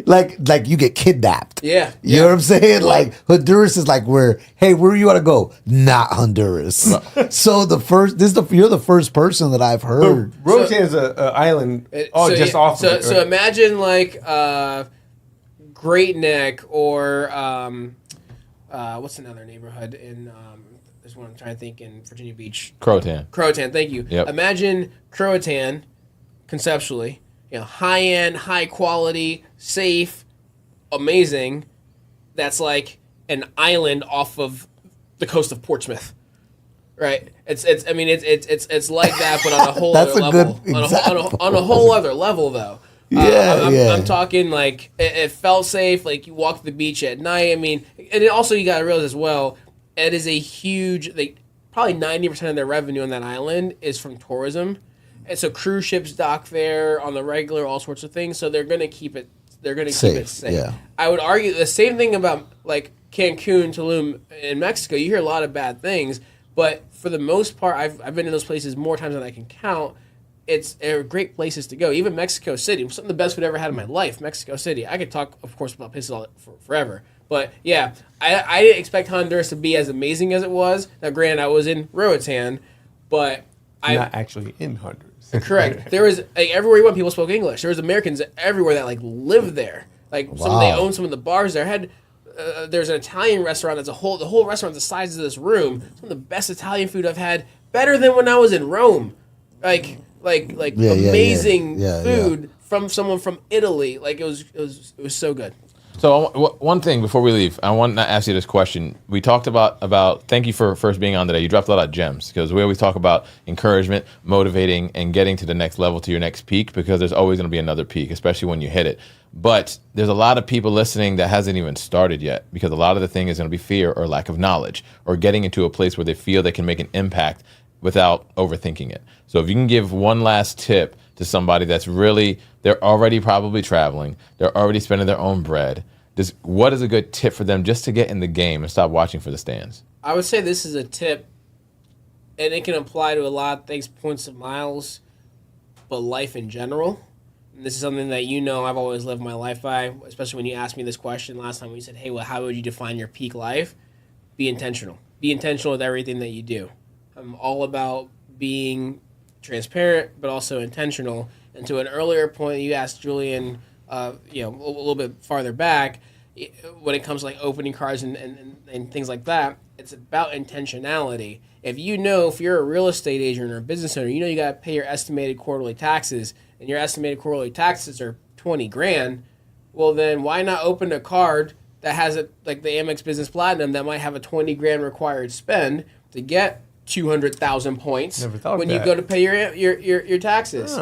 Like you get kidnapped. Yeah. You know what I'm saying? Like Honduras is like where you want to go? Not Honduras. So you're the first person that I've heard. Rotan's an island just off of it. So right? imagine like Great Neck or what's another neighborhood in there's one I'm trying to think in Virginia Beach. Croatan. Croatan, thank you. Yep. Imagine Croatan conceptually, high end, high quality, safe, amazing. That's like an island off of the coast of Portsmouth. Right? It's like that, but on a whole That's other a level. good example. On a whole other level though. I'm talking like it felt safe. Like you walk the beach at night. I mean, and also you got to realize as well, it is a huge. Probably 90% of their revenue on that island is from tourism, and so cruise ships dock there on the regular, all sorts of things. So they're going to keep it. They're going to keep it safe. Yeah. I would argue the same thing about like Cancun, Tulum in Mexico. You hear a lot of bad things, but for the most part, I've been in those places more times than I can count. They're great places to go. Even Mexico City, some of the best food I ever had in my life. Mexico City. I could talk, of course, about places forever. But yeah, I didn't expect Honduras to be as amazing as it was. Now, granted, I was in Roatan, but not actually in Honduras. Correct. There was everywhere you went, people spoke English. There was Americans everywhere that lived there. They owned some of the bars there. There's an Italian restaurant that's the whole restaurant the size of this room. Some of the best Italian food I've had, better than when I was in Rome. Amazing food from someone from Italy. It was so good. So one thing before we leave, I want to ask you this question. We talked about thank you for first being on today. You dropped a lot of gems because we always talk about encouragement, motivating, and getting to the next level, to your next peak, because there's always going to be another peak, especially when you hit it. But there's a lot of people listening that hasn't even started yet, because a lot of the thing is going to be fear or lack of knowledge, or getting into a place where they feel they can make an impact without overthinking it. So if you can give one last tip to somebody that's they're already probably traveling, they're already spending their own bread, what is a good tip for them just to get in the game and stop watching for the stands? I would say this is a tip, and it can apply to a lot of things, points and miles, but life in general. And this is something that I've always lived my life by, especially when you asked me this question last time when you said, hey, well, how would you define your peak life? Be intentional. Be intentional with everything that you do. I'm all about being transparent, but also intentional. And to an earlier point, you asked Julian, a little bit farther back, when it comes to opening cards and things like that, it's about intentionality. If you're a real estate agent or a business owner, you got to pay your estimated quarterly taxes, and your estimated quarterly taxes are $20,000. Well, then why not open a card that has like the Amex Business Platinum that might have a $20,000 required spend to get 200,000 points when you go to pay your taxes.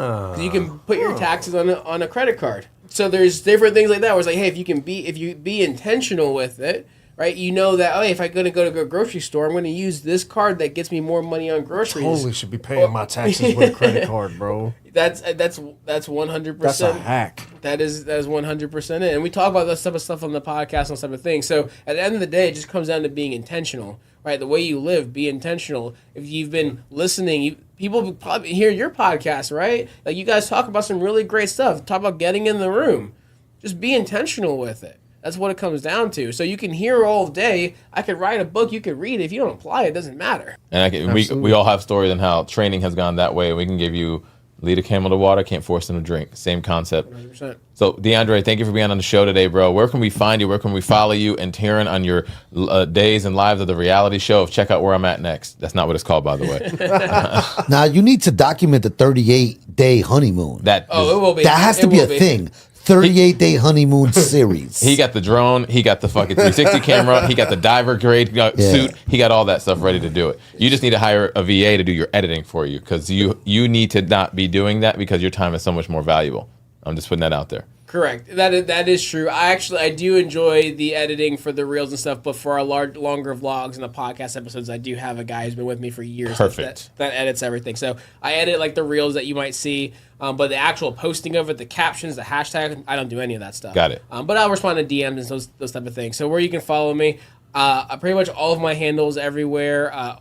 You can put your taxes on a credit card. So there's different things like that where it's hey, if you be intentional with it, right? That if I'm going to go to a grocery store, I'm going to use this card that gets me more money on groceries. Totally should be paying my taxes with a credit card, bro. That's 100%. That's a hack. That is 100% it. And we talk about this type of stuff on the podcast and type of thing. So at the end of the day, it just comes down to being intentional, right? The way you live, be intentional. If you've been listening, people probably hear your podcast, right? You guys talk about some really great stuff. Talk about getting in the room. Just be intentional with it. That's what it comes down to. So you can hear all day. I could write a book. You could read it. If you don't apply it, it doesn't matter. And we all have stories on how training has gone that way. We can give you lead a camel to water, can't force them to drink. Same concept. 100%. So, DeAndre, thank you for being on the show today, bro. Where can we find you? Where can we follow you? And Taryn on your days and lives of the reality show. Check out Where I'm At Next. That's not what it's called, by the way. Now, you need to document the 38-day honeymoon. It will be. That has to be a thing. 38-day honeymoon series. He got the drone. He got the fucking 360 camera. He got the diver grade suit. He got all that stuff ready to do it. You just need to hire a VA to do your editing for you, because you need to not be doing that, because your time is so much more valuable. I'm just putting that out there. Correct. That is true. I do enjoy the editing for the reels and stuff, but for our longer vlogs and the podcast episodes, I do have a guy who's been with me for years. Perfect. That edits everything. So I edit like the reels that you might see, but the actual posting of it, the captions, the hashtag, I don't do any of that stuff. Got it. But I'll respond to DMs and those type of things. So where you can follow me, pretty much all of my handles everywhere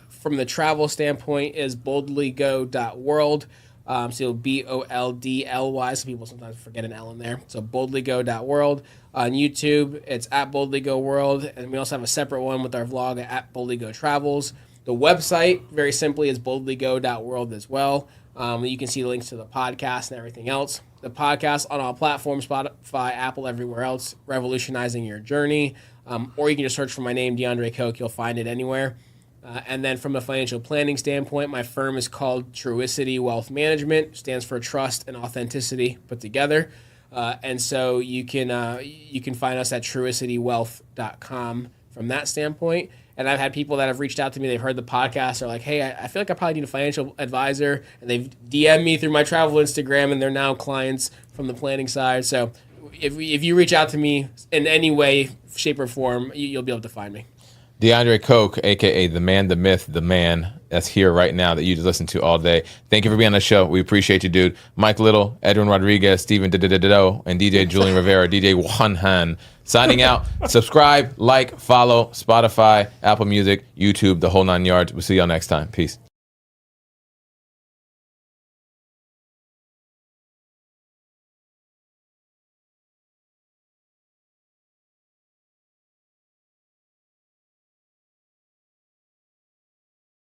from the travel standpoint is boldlygo.world. So BOLDLY. Some people sometimes forget an L in there. So boldlygo.world. On YouTube, it's at boldlygoworld, and we also have a separate one with our vlog at boldlygo travels. The website, very simply, is boldlygo.world as well. You can see links to the podcast and everything else. The podcast on all platforms, Spotify, Apple, everywhere else. Revolutionizing Your Journey, or you can just search for my name, DeAndre Coke. You'll find it anywhere. And then from a financial planning standpoint, my firm is called Truicity Wealth Management. Stands for trust and authenticity put together. And so you can find us at truicitywealth.com from that standpoint. And I've had people that have reached out to me. They've heard the podcast. They're like, hey, I feel like I probably need a financial advisor. And they've DM'd me through my travel Instagram, and they're now clients from the planning side. So if you reach out to me in any way, shape, or form, you'll be able to find me. DeAndre Coke, a.k.a. the man, the myth, the man that's here right now that you just listen to all day. Thank you for being on the show. We appreciate you, dude. Mike Little, Edwin Rodriguez, Steven Dididido, and DJ Julian Rivera, DJ Juanhan. Signing out. Subscribe, like, follow, Spotify, Apple Music, YouTube, the whole 9 yards. We'll see y'all next time. Peace.